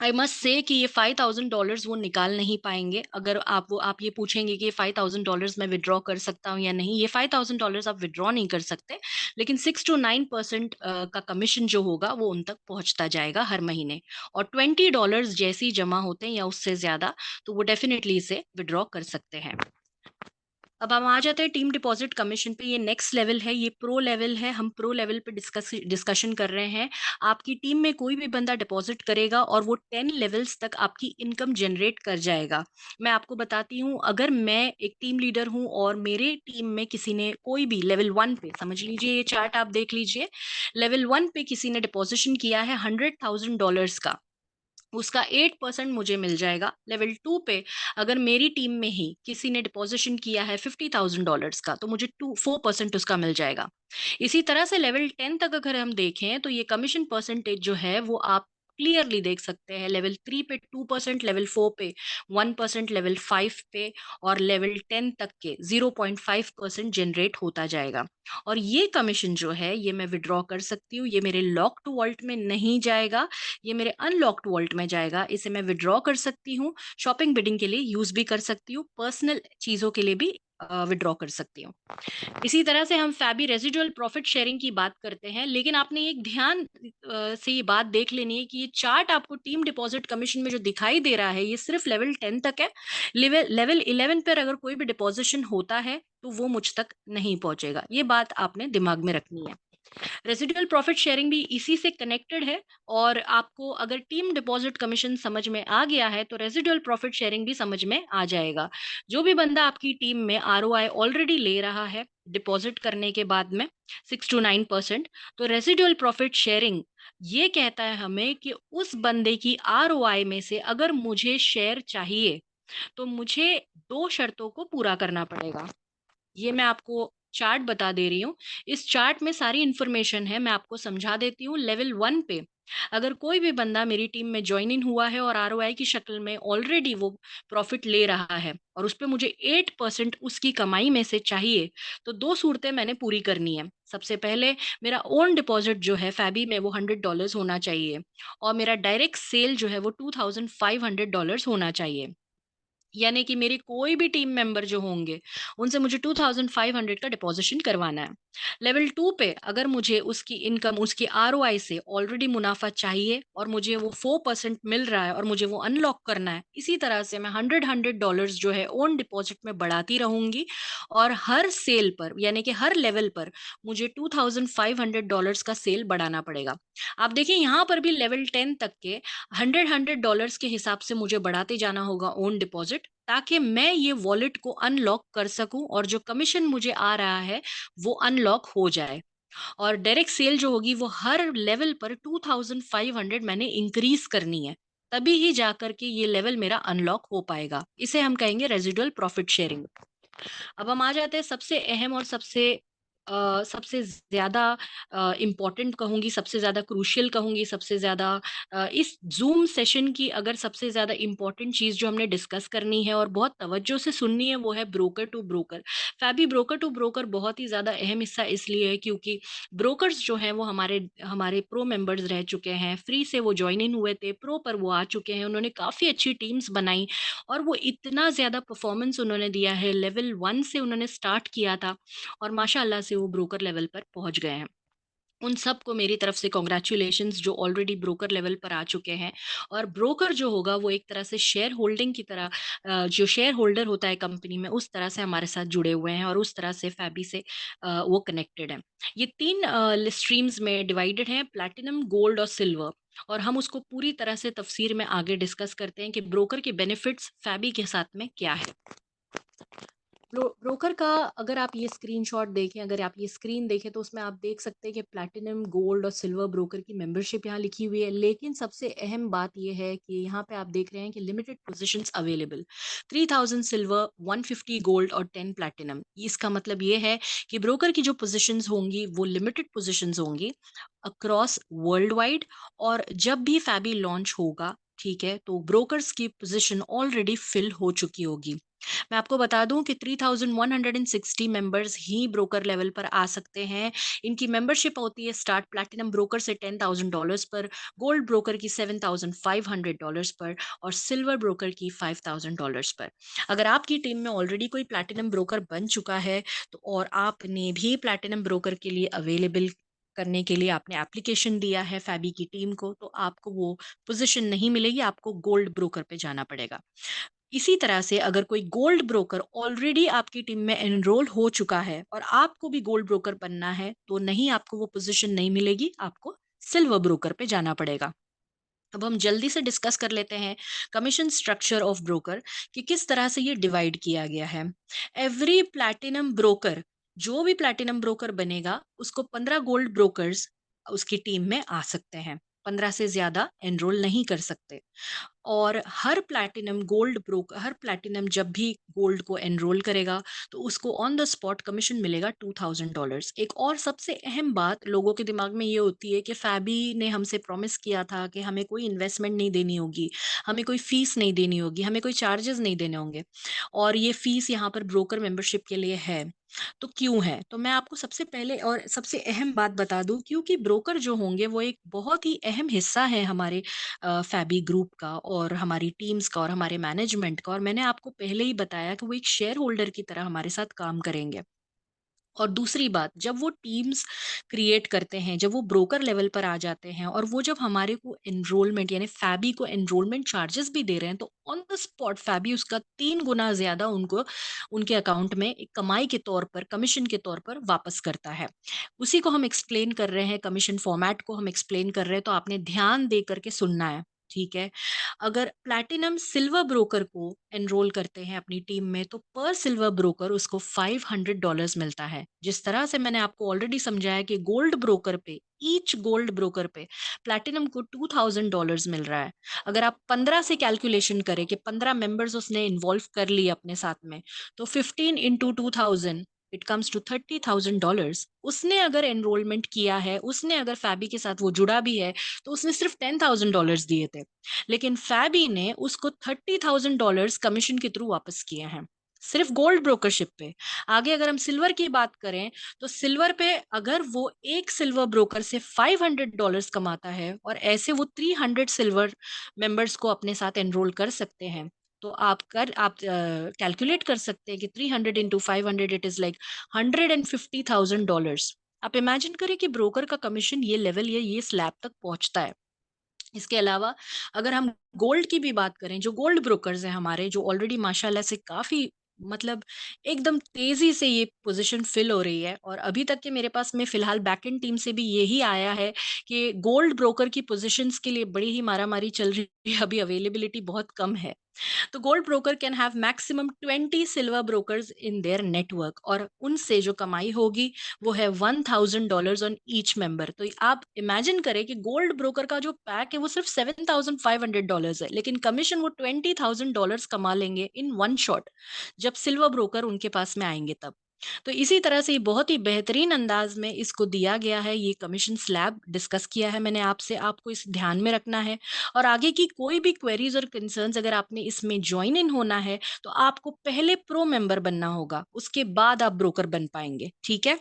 आई मस्ट से कि ये $5,000 वो निकाल नहीं पाएंगे। अगर आप ये पूछेंगे कि ये $5,000 मैं विड्रॉ कर सकता हूँ या नहीं, ये $5,000 आप विड्रॉ नहीं कर सकते, लेकिन 6 to 9% का कमीशन जो होगा वो उन तक पहुंचता जाएगा हर महीने। और $20 जैसे ही जमा होते हैं या उससे ज्यादा, तो वो डेफिनेटली इसे विड्रॉ कर सकते हैं। अब हम आ जाते हैं टीम डिपॉजिट कमीशन पे। ये नेक्स्ट लेवल है, ये प्रो लेवल है। हम प्रो लेवल पे डिस्कशन कर रहे हैं। आपकी टीम में कोई भी बंदा डिपॉजिट करेगा और वो 10 लेवल्स तक आपकी इनकम जनरेट कर जाएगा। मैं आपको बताती हूँ, अगर मैं एक टीम लीडर हूँ और मेरे टीम में किसी ने, कोई भी लेवल 1 पे, समझ लीजिए ये चार्ट आप देख लीजिए, लेवल 1 पे किसी ने डिपॉजिशन किया है $100,000 का, उसका 8% मुझे मिल जाएगा। लेवल 2 पे अगर मेरी टीम में ही किसी ने डिपॉजिशन किया है $50,000 का, तो मुझे 4% उसका मिल जाएगा। इसी तरह से लेवल 10 तक अगर हम देखें, तो ये कमीशन परसेंटेज जो है वो आप क्लियरली देख सकते हैं। लेवल 3 पे 2%, लेवल 4 पे 1%, लेवल 5 पे और लेवल 10 तक के 0.5% जनरेट होता जाएगा। और ये कमीशन जो है ये मैं विड्रॉ कर सकती हूँ। ये मेरे लॉक टू वॉल्ट में नहीं जाएगा, ये मेरे अनलॉक्ड वॉल्ट में जाएगा। इसे मैं विड्रॉ कर सकती हूँ, शॉपिंग बिडिंग के लिए यूज भी कर सकती हूँ, पर्सनल चीजों के लिए भी विड्रॉ कर सकती हूँ। इसी तरह से हम फैबी रेजिडुअल प्रॉफिट शेयरिंग की बात करते हैं, लेकिन आपने एक ध्यान से ये बात देख लेनी है कि ये चार्ट आपको टीम डिपॉजिट कमीशन में जो दिखाई दे रहा है, ये सिर्फ लेवल 10 तक है। लेवल 11 पर अगर कोई भी डिपॉजिशन होता है तो वो मुझ तक नहीं पहुंचेगा। ये बात आपने दिमाग में रखनी है। रेसिडुअल प्रॉफिट शेयरिंग भी इसी से कनेक्टेड है। और आपको अगर टीम डिपॉजिट कमीशन समझ में आ गया है, तो रेसिडुअल प्रॉफिट शेयरिंग भी समझ में आ जाएगा। जो भी बंदा आपकी टीम में आरओआई ऑलरेडी ले रहा है डिपॉजिट करने के बाद में 6 to 9%, तो रेसिडुअल प्रॉफिट शेयरिंग ये कहता है हमें कि उस बंदे की आरओआई में से अगर मुझे शेयर चाहिए, तो मुझे 2 शर्तों को पूरा करना पड़ेगा। ये मैं आपको चार्ट बता दे रही हूँ। इस चार्ट में सारी इन्फॉर्मेशन है, मैं आपको समझा देती हूँ। लेवल 1 पे अगर कोई भी बंदा मेरी टीम में ज्वाइन इन हुआ है और आरओआई की शक्ल में ऑलरेडी वो प्रॉफिट ले रहा है और उस पे मुझे 8% उसकी कमाई में से चाहिए, तो 2 सूरतें मैंने पूरी करनी है। सबसे पहले मेरा ओन डिपॉजिट जो है फैबी में वो $100 होना चाहिए, और मेरा डायरेक्ट सेल जो है वो $2,500 होना चाहिए। यानी कि मेरे कोई भी टीम मेंबर जो होंगे, उनसे मुझे 2500 का डिपॉजिशन करवाना है। लेवल 2 पे अगर मुझे उसकी इनकम, उसकी आरओआई से ऑलरेडी मुनाफा चाहिए और मुझे वो 4% मिल रहा है और मुझे वो अनलॉक करना है, इसी तरह से मैं 100 डॉलर्स जो है ओन डिपॉजिट में बढ़ाती रहूंगी, और हर सेल पर, यानी कि हर लेवल पर मुझे $2,500 का सेल बढ़ाना पड़ेगा। आप देखिए यहाँ पर भी लेवल 10 तक के 100 डॉलर्स के हिसाब से मुझे बढ़ाते जाना होगा ओन डिपॉजिट, ताकि मैं ये वॉलेट को अनलॉक कर सकूं और जो कमीशन मुझे आ रहा है वो अनलॉक हो जाए। और डायरेक्ट सेल जो होगी वो हर लेवल पर 2500 मैंने इंक्रीज करनी है, तभी ही जाकर के ये लेवल मेरा अनलॉक हो पाएगा। इसे हम कहेंगे रेजिडुअल प्रॉफिट शेयरिंग। अब हम आ जाते हैं सबसे अहम और सबसे ज़्यादा इम्पोर्टेंट कहूँगी, सबसे ज़्यादा क्रूशियल कहूँगी, सबसे ज़्यादा इस ज़ूम सेशन की अगर सबसे ज़्यादा इम्पोर्टेंट चीज़ जो हमने डिस्कस करनी है और बहुत तवज्जो से सुननी है, वो है broker to broker. Fabi broker to broker बहुत ही ज़्यादा अहम हिस्सा इसलिए है क्योंकि ब्रोकर्स जो हैं वो हमारे हमारे प्रो मेंबर्स रह चुके हैं, फ्री से वो जॉइन इन हुए थे, प्रो पर वो आ चुके हैं, उन्होंने काफ़ी अच्छी टीम्स बनाई और वो इतना ज़्यादा परफॉर्मेंस उन्होंने दिया है। लेवल 1 से उन्होंने स्टार्ट किया था और माशाल्लाह से वो ब्रोकर लेवल पर पहुंच गए हैं। उन सबको मेरी तरफ से कॉन्ग्रेचुलेशंस जो ऑलरेडी ब्रोकर लेवल पर आ चुके हैं। और ब्रोकर जो होगा वो एक तरह से शेयर होल्डिंग की तरह, जो शेयर होल्डर होता है कंपनी में, उस तरह से हमारे साथ जुड़े हुए हैं और उस तरह से फैबी से वो कनेक्टेड है। ये 3 स्ट्रीम्स में डिवाइडेड हैं, प्लैटिनम, गोल्ड और सिल्वर। और हम उसको पूरी तरह से तफसीर में आगे डिस्कस करते हैं कि ब्रोकर के बेनिफिट्स फैबी के साथ में क्या है। ब्रोकर का अगर आप ये स्क्रीनशॉट देखें, अगर आप ये स्क्रीन देखें तो उसमें आप देख सकते हैं कि प्लैटिनम, गोल्ड और सिल्वर ब्रोकर की मेंबरशिप यहाँ लिखी हुई है। लेकिन सबसे अहम बात ये है कि यहाँ पे आप देख रहे हैं कि limited positions available, 3000 silver, 150 gold और 10 प्लैटिनम। इसका मतलब ये है कि ब्रोकर की जो पोजीशंस होंगी वो लिमिटेड पोजीशंस होंगी अक्रॉस वर्ल्ड वाइड। और जब भी फैबी लॉन्च होगा, ठीक है, तो ब्रोकर्स की पोजीशन ऑलरेडी फिल हो चुकी होगी। मैं आपको बता दूं कि 3160 मेंबर्स ही ब्रोकर लेवल पर आ सकते हैं। इनकी मेंबरशिप होती है स्टार्ट प्लैटिनम ब्रोकर से $10,000 पर, गोल्ड ब्रोकर की $7,500 पर और सिल्वर ब्रोकर की $5,000 पर। अगर आपकी टीम में ऑलरेडी कोई प्लैटिनम ब्रोकर बन चुका है तो और आपने भी प्लैटिनम ब्रोकर के लिए अवेलेबल करने के लिए आपने एप्लीकेशन दिया है फैबी की टीम को, तो आपको वो पोजीशन नहीं मिलेगी, आपको गोल्ड ब्रोकर पे जाना पड़ेगा। इसी तरह से अगर कोई गोल्ड ब्रोकर ऑलरेडी आपकी टीम में एनरोल हो चुका है और आपको भी गोल्ड ब्रोकर बनना है, तो नहीं, आपको वो पोजीशन नहीं मिलेगी, आपको सिल्वर ब्रोकर पे जाना पड़ेगा। अब हम जल्दी से डिस्कस कर लेते हैं कमीशन स्ट्रक्चर ऑफ ब्रोकर कि किस तरह से ये डिवाइड किया गया है। एवरी प्लैटिनम ब्रोकर, जो भी प्लैटिनम ब्रोकर बनेगा उसको 15 गोल्ड ब्रोकर्स उसकी टीम में आ सकते हैं, 15 से ज्यादा एनरोल नहीं कर सकते। और हर प्लैटिनम जब भी गोल्ड को एनरोल करेगा तो उसको ऑन द स्पॉट कमीशन मिलेगा $2,000। एक और सबसे अहम बात लोगों के दिमाग में ये होती है कि फैबी ने हमसे प्रॉमिस किया था कि हमें कोई इन्वेस्टमेंट नहीं देनी होगी, हमें कोई फीस नहीं देनी होगी, हमें कोई चार्जेस नहीं देने होंगे। और ये फीस यहाँ पर ब्रोकर मेंबरशिप के लिए है। तो क्यों है? तो मैं आपको सबसे पहले और सबसे अहम बात बता दूं, क्योंकि ब्रोकर जो होंगे वो एक बहुत ही अहम हिस्सा है हमारे फैबी ग्रुप का और हमारी टीम्स का और हमारे मैनेजमेंट का। और मैंने आपको पहले ही बताया कि वो एक शेयर होल्डर की तरह हमारे साथ काम करेंगे। और दूसरी बात, जब वो टीम्स क्रिएट करते हैं, जब वो ब्रोकर लेवल पर आ जाते हैं और वो जब हमारे को एनरोलमेंट यानी फैबी को एनरोलमेंट चार्जेस भी दे रहे हैं, तो ऑन द स्पॉट फैबी उसका 3 गुना ज्यादा उनको उनके अकाउंट में एक कमाई के तौर पर, कमीशन के तौर पर वापस करता है। उसी को हम एक्सप्लेन कर रहे हैं, कमीशन फॉर्मेट को हम एक्सप्लेन कर रहे हैं, तो आपने ध्यान दे करके सुनना है। ठीक है। अगर प्लैटिनम सिल्वर ब्रोकर को एनरोल करते हैं अपनी टीम में, तो पर सिल्वर ब्रोकर उसको $500 मिलता है। जिस तरह से मैंने आपको ऑलरेडी समझाया कि गोल्ड ब्रोकर पे, ईच गोल्ड ब्रोकर पे प्लैटिनम को $2,000 मिल रहा है। अगर आप 15 से कैलकुलेशन करें कि 15 मेंबर्स उसने इन्वॉल्व कर लिए अपने साथ में, तो 15 इंटू 2000 इट कम्स टू $30,000। उसने अगर एनरोलमेंट किया है, उसने अगर फैबी के साथ वो जुड़ा भी है, तो उसने सिर्फ $10,000 दिए थे, लेकिन फैबी ने उसको $30,000 कमीशन के थ्रू वापस किए हैं, सिर्फ गोल्ड ब्रोकरशिप पे। आगे अगर हम सिल्वर की बात करें, तो सिल्वर पे अगर वो एक सिल्वर ब्रोकर से $500 कमाता है और ऐसे वो 300 सिल्वर मेंबर्स को अपने साथ एनरोल कर सकते हैं, तो आप कैलकुलेट कर सकते हैं कि 300 इंटू 500 इट इज लाइक $150,000। आप इमेजिन करें कि ब्रोकर का कमीशन ये लेवल, ये स्लैब तक पहुंचता है। इसके अलावा अगर हम गोल्ड की भी बात करें, जो गोल्ड ब्रोकर्स हैं हमारे, जो ऑलरेडी माशाल्लाह से काफ़ी मतलब एकदम तेज़ी से ये पोज़ीशन फ़िल हो रही है, और अभी तक के मेरे पास में फ़िलहाल बैकएंड टीम से भी यही आया है कि गोल्ड ब्रोकर की पोज़ीशंस के लिए बड़ी ही मारा-मारी चल रही है, अभी अवेलेबिलिटी बहुत कम है। तो gold broker can have maximum 20 silver brokers in their network, और उनसे जो कमाई होगी वो है $1,000 ऑन ईच मेंबर। तो आप इमेजिन करें कि गोल्ड ब्रोकर का जो पैक है वो सिर्फ $7,500 है, लेकिन कमीशन वो $20,000 कमा लेंगे इन वन शॉट, जब सिल्वर ब्रोकर उनके पास में आएंगे तब। तो इसी तरह से ये बहुत ही बेहतरीन अंदाज में इसको दिया गया है, ये कमीशन स्लैब डिस्कस किया है मैंने आपसे, आपको इस ध्यान में रखना है। और आगे की कोई भी क्वेरीज और कंसर्न्स अगर आपने इसमें ज्वाइन इन होना है, तो आपको पहले प्रो मेंबर बनना होगा, उसके बाद आप ब्रोकर बन पाएंगे। ठीक है।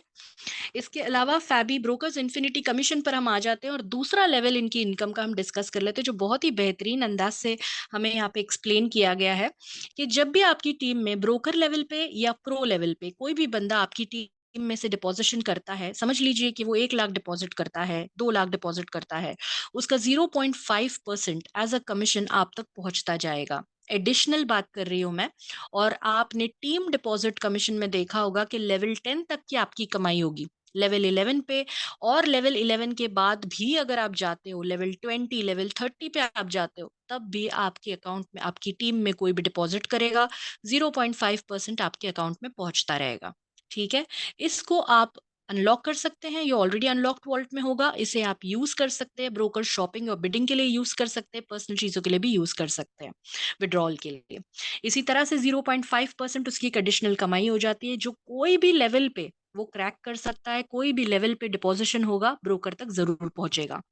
इसके अलावा फैबी ब्रोकर्स इन्फिनिटी कमीशन पर हम आ जाते हैं और दूसरा लेवल इनकी इनकम का हम डिस्कस कर लेते हैं, जो बहुत ही बेहतरीन अंदाज से हमें यहाँ पे एक्सप्लेन किया गया है कि जब भी आपकी टीम में ब्रोकर लेवल पे या प्रो लेवल पे कोई भी बंदा आपकी टीम में से डिपॉजिशन करता है, समझ लीजिए कि वो 1 लाख डिपॉजिट करता है, 2 लाख डिपॉजिट करता है, उसका 0.5% एज अ कमीशन आप तक पहुंचता जाएगा। एडिशनल बात कर रही हूं मैं। और आपने टीम डिपॉजिट कमीशन में देखा होगा कि लेवल 10 तक की आपकी कमाई होगी, लेवल 11 पे, और लेवल 11 के बाद भी अगर आप जाते हो लेवल 20, लेवल 30 पे आप जाते हो, तब भी आपके अकाउंट में, आपकी टीम में कोई भी डिपॉजिट करेगा, 0.5% आपके अकाउंट में पहुंचता रहेगा। ठीक है? इसको आप अनलॉक कर सकते हैं, ये ऑलरेडी अनलॉक्ड वॉलेट में होगा, इसे आप यूज कर सकते हैं, ब्रोकर शॉपिंग और बिडिंग के लिए यूज कर सकते हैं, पर्सनल चीजों के लिए भी यूज कर सकते हैं, विड्रॉल के लिए। इसी तरह से 0.5% उसकी एक एडिशनल कमाई हो जाती है, जो कोई भी लेवल पे वो क्रैक कर सकता है, कोई भी लेवल पे डिपॉजिशन होगा, ब्रोकर तक ज़रूर पहुँचेगा।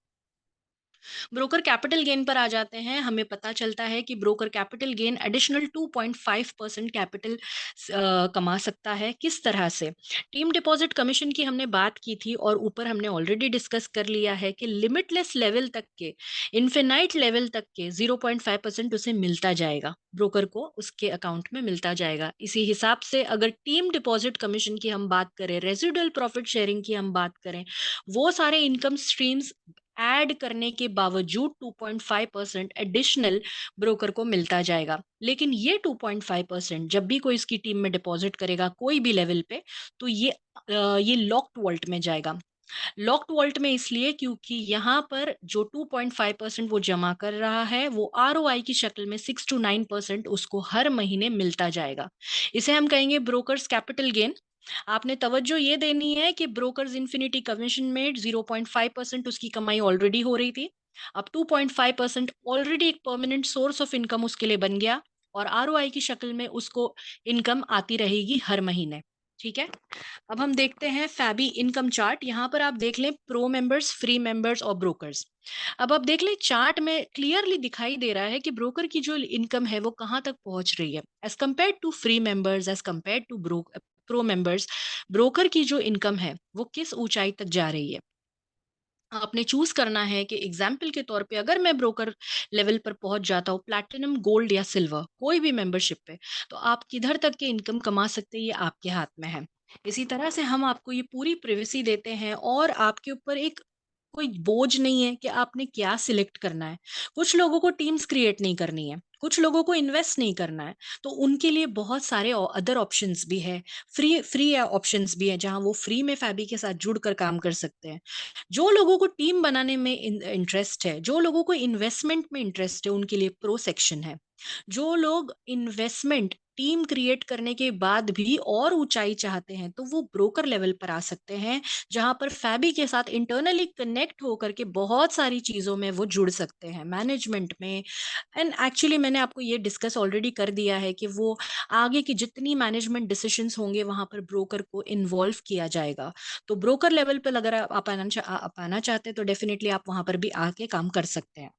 ब्रोकर कैपिटल गेन पर आ जाते हैं, हमें पता चलता है कि broker capital gain additional 2.5% capital कमा सकता है। किस तरह से? टीम डिपॉजिट कमीशन की हमने बात की थी, और ऊपर हमने ऑलरेडी डिस्कस कर लिया है कि लिमिटलेस लेवल तक के, इन्फिनाइट लेवल तक के 0.5% उसे मिलता जाएगा, ब्रोकर को उसके अकाउंट में मिलता जाएगा। इसी हिसाब से अगर टीम डिपॉजिट कमीशन की हम बात करें, रेजिडुअल प्रॉफिट शेयरिंग की हम बात करें, वो सारे इनकम स्ट्रीम्स ऐड करने के बावजूद 2.5% एडिशनल ब्रोकर को मिलता जाएगा। लेकिन ये 2.5% जब भी कोई इसकी टीम में डिपॉजिट करेगा कोई भी लेवल पे, तो ये लॉक्ड वॉल्ट में जाएगा। लॉक्ड वॉल्ट में इसलिए क्योंकि यहाँ पर जो 2.5% वो जमा कर रहा है, वो आरओआई की शक्ल में 6 to 9% उसको हर महीने मिलता जाएगा। इसे हम कहेंगे ब्रोकर्स कैपिटल गेन। आपने तवज्जो ये देनी है कि ब्रोकर्स इन्फिनिटी कमीशन में 0.5% उसकी कमाई ऑलरेडी हो रही थी। अब 2.5% ऑलरेडी एक परमानेंट सोर्स ऑफ इनकम उसके लिए बन गया, और आरओआई की शक्ल में उसको इनकम आती रहेगी हर महीने। ठीक है? अब हम देखते हैं फैबी इनकम चार्ट। यहाँ पर आप देख लें प्रो मेंबर्स, फ्री मेंबर्स और ब्रोकर्स। अब आप देख लें चार्ट में क्लियरली दिखाई दे रहा है कि ब्रोकर की जो इनकम है वो कहाँ तक पहुंच रही है as compare to free members, as compare to pro members. Broker की जो इनकम है वो किस ऊंचाई तक जा रही है। आपने चूज करना है कि एग्जाम्पल के तौर पे अगर मैं ब्रोकर लेवल पर पहुंच जाता हूँ, प्लैटिनम, गोल्ड या सिल्वर, कोई भी मेंबरशिप पे, तो आप किधर तक के इनकम कमा सकते हैं ये आपके हाथ में है। इसी तरह से हम आपको ये पूरी प्रिवेसी देते हैं, और आपके ऊपर एक कोई बोझ नहीं है कि आपने क्या सिलेक्ट करना है। कुछ लोगों को टीम्स क्रिएट नहीं करनी है, कुछ लोगों को इन्वेस्ट नहीं करना है, तो उनके लिए बहुत सारे अदर ऑप्शंस भी है, फ्री फ्री ऑप्शंस भी है, जहां वो फ्री में फैबी के साथ जुड़कर काम कर सकते हैं। जो लोगों को टीम बनाने में इंटरेस्ट है, जो लोगों को इन्वेस्टमेंट में इंटरेस्ट है, उनके लिए प्रो सेक्शन है। जो लोग इन्वेस्टमेंट टीम क्रिएट करने के बाद भी और ऊंचाई चाहते हैं, तो वो ब्रोकर लेवल पर आ सकते हैं, जहां पर फैबी के साथ इंटरनली कनेक्ट होकर के बहुत सारी चीजों में वो जुड़ सकते हैं, मैनेजमेंट में। एंड एक्चुअली मैंने आपको ये डिस्कस ऑलरेडी कर दिया है कि वो आगे की जितनी मैनेजमेंट डिसीजंस होंगे वहां पर ब्रोकर को इन्वॉल्व किया जाएगा। तो ब्रोकर लेवल पर अगर आप आना चाहते हैं, तो डेफिनेटली आप वहां पर भी आके काम कर सकते हैं।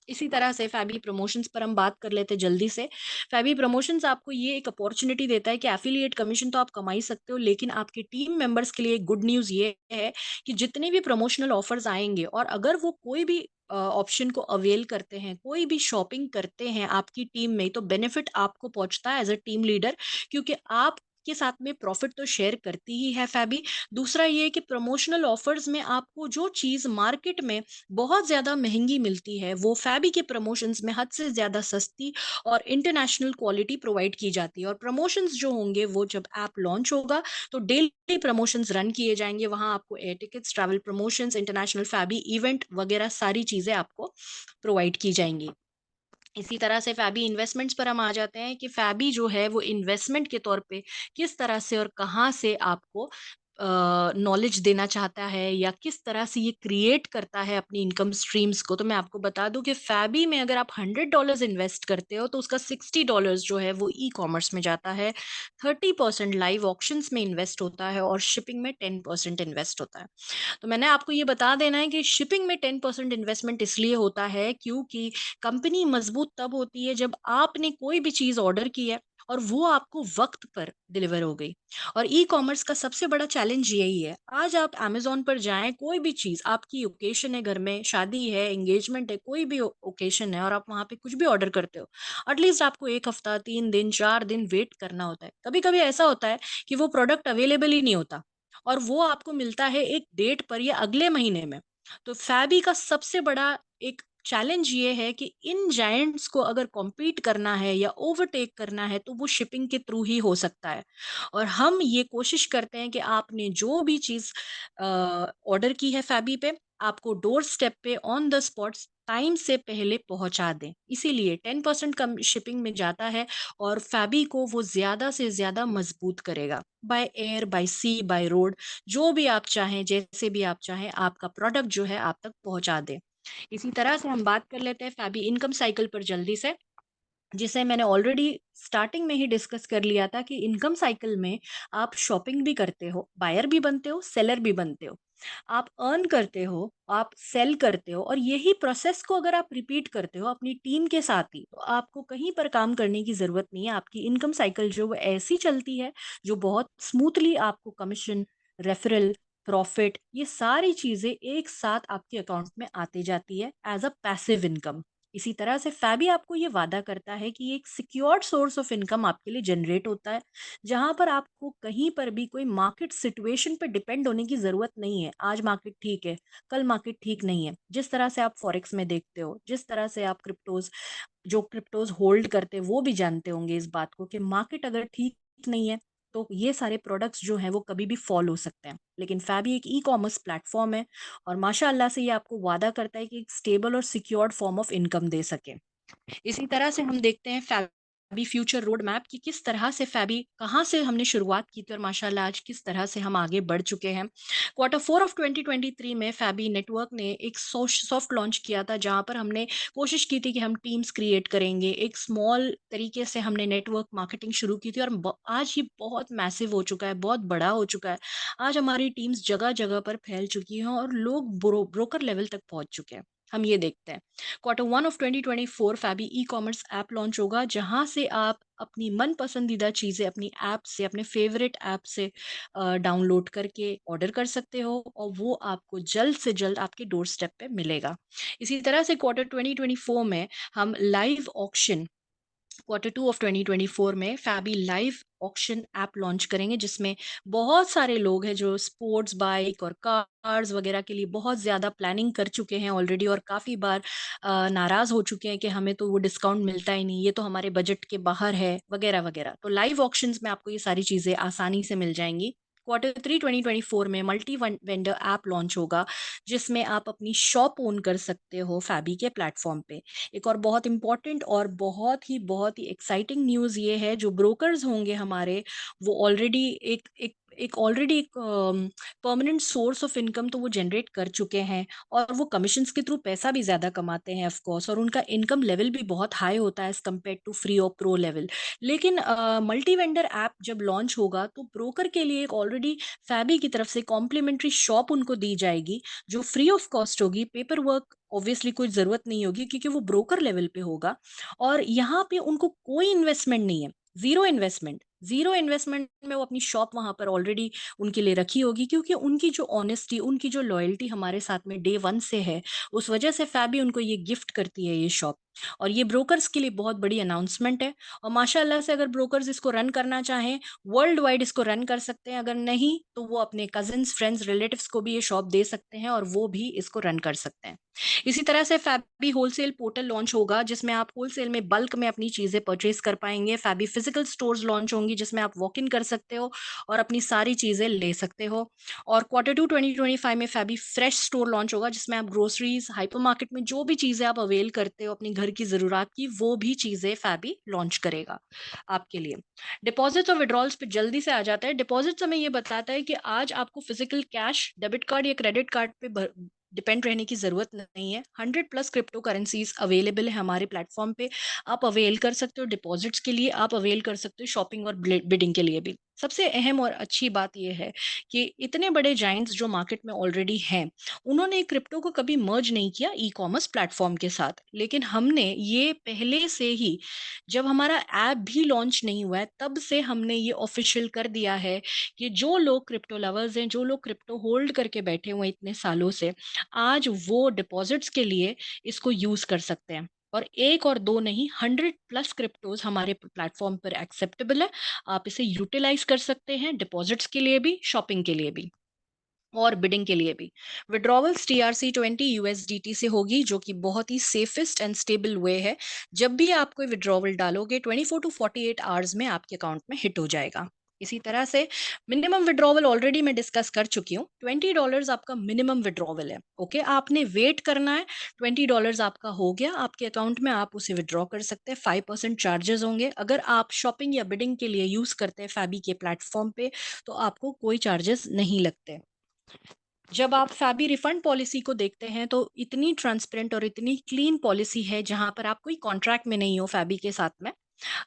इसी तरह से फैबी प्रमोशंस पर हम बात कर लेते हैं जल्दी से। फैबी प्रमोशंस आपको ये एक अपॉर्चुनिटी देता है कि एफिलिएट कमीशन तो आप कमा ही सकते हो, लेकिन आपके टीम मेंबर्स के लिए एक गुड न्यूज़ ये है कि जितने भी प्रमोशनल ऑफर्स आएँगे, और अगर वो कोई भी ऑप्शन को अवेल करते हैं, कोई भी शॉपिंग करते हैं आपकी टीम में, तो बेनिफिट आपको पहुँचता है एज़ अ टीम लीडर, क्योंकि आप के साथ में प्रॉफिट तो शेयर करती ही है फैबी। दूसरा ये है कि प्रमोशनल ऑफर्स में आपको जो चीज़ मार्केट में बहुत ज़्यादा महँगी मिलती है, वो फैबी के प्रमोशंस में हद से ज़्यादा सस्ती और इंटरनेशनल क्वालिटी प्रोवाइड की जाती है। और प्रमोशंस जो होंगे, वो जब ऐप लॉन्च होगा, तो डेली प्रमोशंस रन किए जाएँगे। वहाँ आपको air tickets, travel promotions, international Fabi event वगैरह सारी चीज़ें आपको प्रोवाइड की जाएँगी। इसी तरह से फैबी इन्वेस्टमेंट्स पर हम आ जाते हैं कि फैबी जो है वो इन्वेस्टमेंट के तौर पे किस तरह से और कहाँ से आपको नॉलेज देना चाहता है, या किस तरह से ये क्रिएट करता है अपनी इनकम स्ट्रीम्स को। तो मैं आपको बता दूं कि फैबी में अगर आप $100 इन्वेस्ट करते हो, तो उसका $60 जो है वो ई कॉमर्स में जाता है, 30% लाइव ऑक्शंस में इन्वेस्ट होता है, और शिपिंग में 10% इन्वेस्ट होता है। तो मैंने आपको ये बता देना है कि शिपिंग में 10% इन्वेस्टमेंट इसलिए होता है क्योंकि कंपनी मजबूत तब होती है जब आपने कोई भी चीज़ ऑर्डर की है और वो आपको वक्त पर डिलीवर हो गई। और ई कॉमर्स का सबसे बड़ा चैलेंज यही है। आज आप अमेज़न पर जाएँ, कोई भी चीज़ आपकी ओकेशन है, घर में शादी है, एंगेजमेंट है, कोई भी ओ ओकेशन है, और आप वहाँ पे कुछ भी ऑर्डर करते हो, एटलीस्ट आपको 1 हफ्ता, 3 दिन, 4 दिन वेट करना होता है। कभी-कभी ऐसा होता है कि वो प्रोडक्ट अवेलेबल ही नहीं होता, और वो आपको मिलता है एक डेट पर या अगले महीने में। तो फैबी का सबसे बड़ा एक चैलेंज ये है कि इन जायंट्स को अगर कॉम्पीट करना है या ओवरटेक करना है तो वो शिपिंग के थ्रू ही हो सकता है। और हम ये कोशिश करते हैं कि आपने जो भी चीज़ ऑर्डर की है फैबी पे, आपको डोर स्टेप पे ऑन द स्पॉट टाइम से पहले पहुंचा दें। इसीलिए 10% कम शिपिंग में जाता है और फैबी को वो ज़्यादा से ज़्यादा मजबूत करेगा। By air, by sea, by road, जो भी आप चाहें, जैसे भी आप चाहें, आपका प्रोडक्ट जो है आप तक पहुंचा दे। इसी तरह से हम बात कर लेते हैं फैबी इनकम साइकिल पर जल्दी से, जिसे मैंने ऑलरेडी स्टार्टिंग में ही डिस्कस कर लिया था कि इनकम साइकिल में आप शॉपिंग भी करते हो, बायर भी बनते हो, सेलर भी बनते हो। आप अर्न करते हो, आप सेल करते हो, और यही प्रोसेस को अगर आप रिपीट करते हो अपनी टीम के साथ ही, तो आपको कहीं पर काम करने की ज़रूरत नहीं है। आपकी इनकम साइकिल जो वो ऐसी चलती है, जो बहुत स्मूथली आपको कमीशन, रेफरल, प्रॉफिट, ये सारी चीज़ें एक साथ आपके अकाउंट में आती जाती है एज़ अ पैसिव इनकम। इसी तरह से फैबी आपको ये वादा करता है कि एक सिक्योर्ड सोर्स ऑफ इनकम आपके लिए जनरेट होता है, जहां पर आपको कहीं पर भी कोई मार्केट सिचुएशन पर डिपेंड होने की जरूरत नहीं है। आज मार्केट ठीक है, कल मार्केट ठीक नहीं है। जिस तरह से आप फॉरेक्स में देखते हो, जिस तरह से आप क्रिप्टोज होल्ड करते हैं, वो भी जानते होंगे इस बात को कि मार्केट अगर ठीक नहीं है तो ये सारे प्रोडक्ट्स जो हैं वो कभी भी फॉल हो सकते हैं। लेकिन फैबी एक ई कॉमर्स प्लेटफॉर्म है, और माशाअल्लाह से ये आपको वादा करता है कि एक स्टेबल और सिक्योर्ड फॉर्म ऑफ इनकम दे सके। इसी तरह से हम देखते हैं फैबी फ्यूचर रोड मैप की, किस तरह से फैबी, कहाँ से हमने शुरुआत की थी और माशाल्लाह आज किस तरह से हम आगे बढ़ चुके हैं। क्वार्टर फोर ऑफ 2023 में फैबी नेटवर्क ने एक सॉफ्ट लॉन्च किया था, जहाँ पर हमने कोशिश की थी कि हम टीम्स क्रिएट करेंगे। एक स्मॉल तरीके से हमने नेटवर्क मार्केटिंग शुरू की थी, और आज ये बहुत मैसिव हो चुका है, बहुत बड़ा हो चुका है। आज हमारी टीम्स जगह जगह पर फैल चुकी हैं और लोग ब्रोकर लेवल तक पहुंच चुके हैं। हम ये देखते हैं quarter one of 2024 Fabi e commerce app launch होगा, जहां से आप अपनी मन पसंदीदा चीज़ें अपनी ऐप से, अपने फेवरेट ऐप से डाउनलोड करके ऑर्डर कर सकते हो, और वो आपको जल्द से जल्द आपके डोर स्टेप पे मिलेगा। इसी तरह से क्वार्टर 2024 में हम live auction, quarter two of 2024 में फैबी लाइव ऑक्शन ऐप लॉन्च करेंगे, जिसमें बहुत सारे लोग हैं जो स्पोर्ट्स बाइक और कार्स वगैरह के लिए बहुत ज़्यादा प्लानिंग कर चुके हैं ऑलरेडी, और काफ़ी बार नाराज़ हो चुके हैं कि हमें तो वो डिस्काउंट मिलता ही नहीं, ये तो हमारे बजट के बाहर है, वगैरह वगैरह। तो लाइव ऑक्शंस में आपको ये सारी चीज़ें आसानी से मिल जाएंगी। क्वार्टर थ्री 2024 में मल्टी वेंडर ऐप लॉन्च होगा, जिसमें आप अपनी शॉप ओन कर सकते हो फैबी के प्लेटफॉर्म पे। एक और बहुत इम्पोर्टेंट और बहुत ही एक्साइटिंग न्यूज़ ये है, जो ब्रोकर्स होंगे हमारे, वो ऑलरेडी एक परमानेंट सोर्स ऑफ इनकम तो वो जनरेट कर चुके हैं, और वो कमीशंस के थ्रू पैसा भी ज़्यादा कमाते हैं ऑफ कोर्स, और उनका इनकम लेवल भी बहुत हाई होता है एज़ कम्पेयर टू फ्री और प्रो लेवल। लेकिन मल्टी वेंडर ऐप जब लॉन्च होगा तो ब्रोकर के लिए एक ऑलरेडी फैबी की तरफ से कॉम्प्लीमेंट्री शॉप उनको दी जाएगी, जो फ्री ऑफ कॉस्ट होगी। पेपर वर्क ऑब्वियसली कोई ज़रूरत नहीं होगी, क्योंकि वो ब्रोकर लेवल पे होगा, और यहाँ पे उनको कोई इन्वेस्टमेंट नहीं है, ज़ीरो इन्वेस्टमेंट में वो अपनी शॉप वहाँ पर ऑलरेडी उनके लिए रखी होगी, क्योंकि उनकी जो ऑनेस्टी, उनकी जो लॉयल्टी हमारे साथ में डे 1 से है, उस वजह से फैबी उनको ये गिफ्ट करती है ये शॉप। और ये ब्रोकर्स के लिए बहुत बड़ी अनाउंसमेंट है, और माशाअल्लाह से अगर ब्रोकर्स इसको रन करना चाहें, वर्ल्ड वाइड इसको रन कर सकते हैं। अगर नहीं, तो वो अपने कज़िन्स, फ्रेंड्स, रिलेटिव्स को भी ये शॉप दे सकते हैं, और वो भी इसको रन कर सकते हैं। इसी तरह से फैबी होलसेल पोर्टल लॉन्च होगा, जिसमें आप होलसेल में बल्क में अपनी चीज़ें परचेज़ कर पाएँगे। फैबी फिजिकल स्टोर्स लॉन्च होंगी, जिसमें आप वॉक इन कर सकते हो और अपनी सारी चीज़ें ले सकते हो। और क्वार्टर टू 2025 में फैबी फ्रेश स्टोर लॉन्च होगा, जिसमें आप ग्रोसरीज़, हाइपरमार्केट में जो भी चीज़ें आप अवेल करते हो अपनी घर की ज़रूरत की, वो भी चीज़ें फैबी लॉन्च करेगा आपके लिए। डिपॉज़िट्स और विथड्रॉल्स पे जल्दी से आ जाता है। डिपॉज़िट्स हमें ये बताता है कि आज आपको फिजिकल कैश, डेबिट कार्ड या क्रेडिट कार्ड पे डिपेंड रहने की ज़रूरत नहीं है। 100 प्लस क्रिप्टो करेंसीज़ अवेलेबल है हमारे प्लेटफ़ॉर्म पे। आप अवेल कर सकते हो डिपॉज़िट्स के लिए, आप अवेल कर सकते हो शॉपिंग और बिडिंग के लिए भी। सबसे अहम और अच्छी बात ये है कि इतने बड़े जायंट्स जो मार्केट में ऑलरेडी हैं, उन्होंने क्रिप्टो को कभी मर्ज नहीं किया ई-कॉमर्स प्लेटफ़ॉर्म के साथ। लेकिन हमने ये पहले से ही, जब हमारा ऐप भी लॉन्च नहीं हुआ है, तब से हमने ये ऑफ़िशियल कर दिया है कि जो लोग क्रिप्टो लवर्स हैं, जो लोग क्रिप्टो होल्ड करके बैठे हुए हैं इतने सालों से, आज वो डिपॉजिट्स के लिए इसको यूज़ कर सकते हैं। और 1 और 2 नहीं, 100 प्लस क्रिप्टोज़ हमारे प्लेटफ़ॉर्म पर एक्सेप्टेबल है। आप इसे यूटिलाइज़ कर सकते हैं डिपॉजिट्स के लिए भी, शॉपिंग के लिए भी। और बिडिंग के लिए भी। विड्रॉवल्स TRC20 USDT से होगी, जो कि बहुत ही सेफेस्ट एंड स्टेबल वे है। जब भी आप कोई विड्रॉवल डालोगे 24 टू 48 आवर्स में आपके अकाउंट में हिट हो जाएगा। इसी तरह से मिनिमम विड्रॉवल ऑलरेडी मैं डिस्कस कर चुकी हूँ। $20 आपका मिनिमम विड्रॉवल है। ओके, आपने वेट करना है। $20 आपका हो गया आपके अकाउंट में, आप उसे विड्रॉ कर सकते हैं। 5% चार्जेस होंगे। अगर आप शॉपिंग या बिडिंग के लिए यूज करते हैं फैबी के प्लेटफॉर्म पे, तो आपको कोई चार्जेस नहीं लगते। जब आप फैबी रिफंड पॉलिसी को देखते हैं, तो इतनी ट्रांसपेरेंट और इतनी क्लीन पॉलिसी है, जहां पर आप कोई कॉन्ट्रैक्ट में नहीं हो फैबी के साथ में।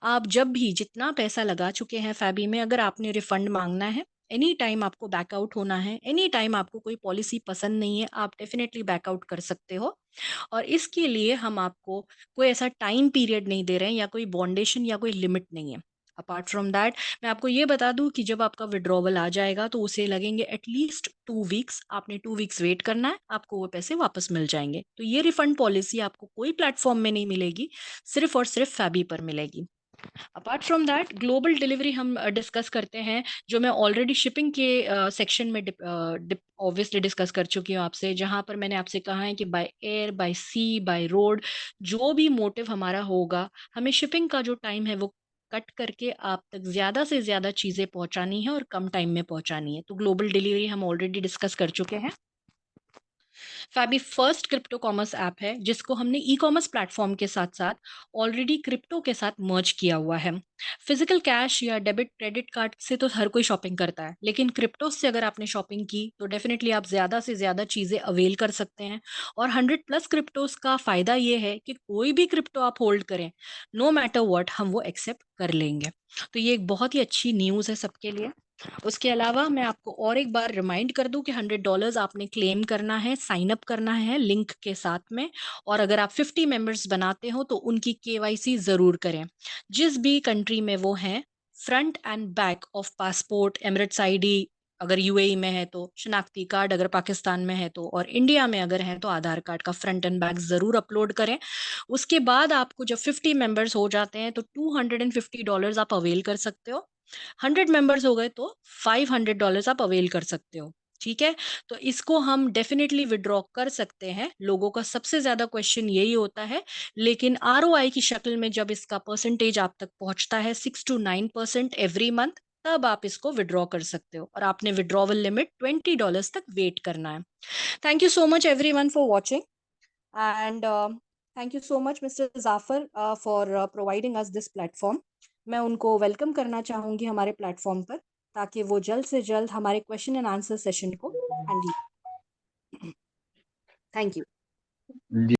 आप जब भी जितना पैसा लगा चुके हैं फैबी में, अगर आपने रिफंड मांगना है, एनी टाइम आपको बैकआउट होना है, एनी टाइम आपको कोई पॉलिसी पसंद नहीं है, आप डेफिनेटली बैकआउट कर सकते हो। और इसके लिए हम आपको कोई ऐसा टाइम पीरियड नहीं दे रहे हैं, या कोई बॉन्डेशन या कोई लिमिट नहीं है। अपार्ट फ्रॉम दैट, मैं आपको ये बता दूं कि जब आपका विड्रॉवल आ जाएगा, तो उसे लगेंगे एटलीस्ट 2 वीक्स। आपने 2 वीक्स वेट करना है, आपको वो पैसे वापस मिल जाएंगे। तो ये रिफंड पॉलिसी आपको कोई प्लेटफॉर्म में नहीं मिलेगी, सिर्फ और सिर्फ फैबी पर मिलेगी। Apart from that, global delivery हम डिस्कस करते हैं, जो मैं ऑलरेडी शिपिंग के सेक्शन में ऑब्वियसली डिस्कस कर चुकी हूँ आपसे, जहां पर मैंने आपसे कहा है कि by air, by sea, by road, जो भी मोटिव हमारा होगा, हमें शिपिंग का जो टाइम है वो कट करके आप तक ज्यादा से ज्यादा चीजें पहुंचानी है और कम टाइम में पहुंचानी है। तो ग्लोबल डिलीवरी हम ऑलरेडी डिस्कस कर चुके हैं। फैबी फर्स्ट क्रिप्टो कॉमर्स ऐप है, जिसको हमने ई कॉमर्स प्लेटफॉर्म के साथ साथ ऑलरेडी क्रिप्टो के साथ मर्ज किया हुआ है। फिजिकल कैश या डेबिट क्रेडिट कार्ड से तो हर कोई शॉपिंग करता है, लेकिन क्रिप्टो से अगर आपने शॉपिंग की, तो डेफिनेटली आप ज्यादा से ज्यादा चीजें अवेल कर सकते हैं। और 100+ क्रिप्टोस का फायदा ये है कि कोई भी क्रिप्टो आप होल्ड करें, नो मैटर व्हाट, हम वो एक्सेप्ट कर लेंगे। तो ये एक बहुत ही अच्छी न्यूज़ है सबके लिए। उसके अलावा मैं आपको और एक बार रिमाइंड कर दूं कि $100 आपने क्लेम करना है, साइन अप करना है लिंक के साथ में। और अगर आप 50 मेंबर्स बनाते हो, तो उनकी KYC जरूर करें। जिस भी कंट्री में वो हैं, front end back of passport, Emirates ID अगर UAE में है तो, शनाख्ती कार्ड अगर पाकिस्तान में है तो, और इंडिया में अगर है तो आधार कार्ड का फ्रंट एंड बैक जरूर अपलोड करें। उसके बाद आपको जब 50 मेंबर्स हो जाते हैं, तो $250 आप अवेल कर सकते हो। 100 मेंबर्स हो गए तो $500 आप अवेल कर सकते हो। ठीक है। तो इसको हम डेफिनेटली विड्रॉ कर सकते हैं। लोगों का सबसे ज्यादा क्वेश्चन यही होता है, लेकिन ROI की शक्ल में जब इसका परसेंटेज आप तक पहुंचता है 6 to 9% एवरी मंथ, तब आप इसको विड्रॉ कर सकते हो। और आपने विड्रॉवल लिमिट $20 तक वेट करना है। Thank you so much everyone for watching, and thank you so much mister Jafar for providing us this platform. मैं उनको वेलकम करना चाहूंगी हमारे प्लेटफॉर्म पर, ताकि वो जल्द से जल्द हमारे क्वेश्चन एंड आंसर सेशन को हैंडल। Thank you. जी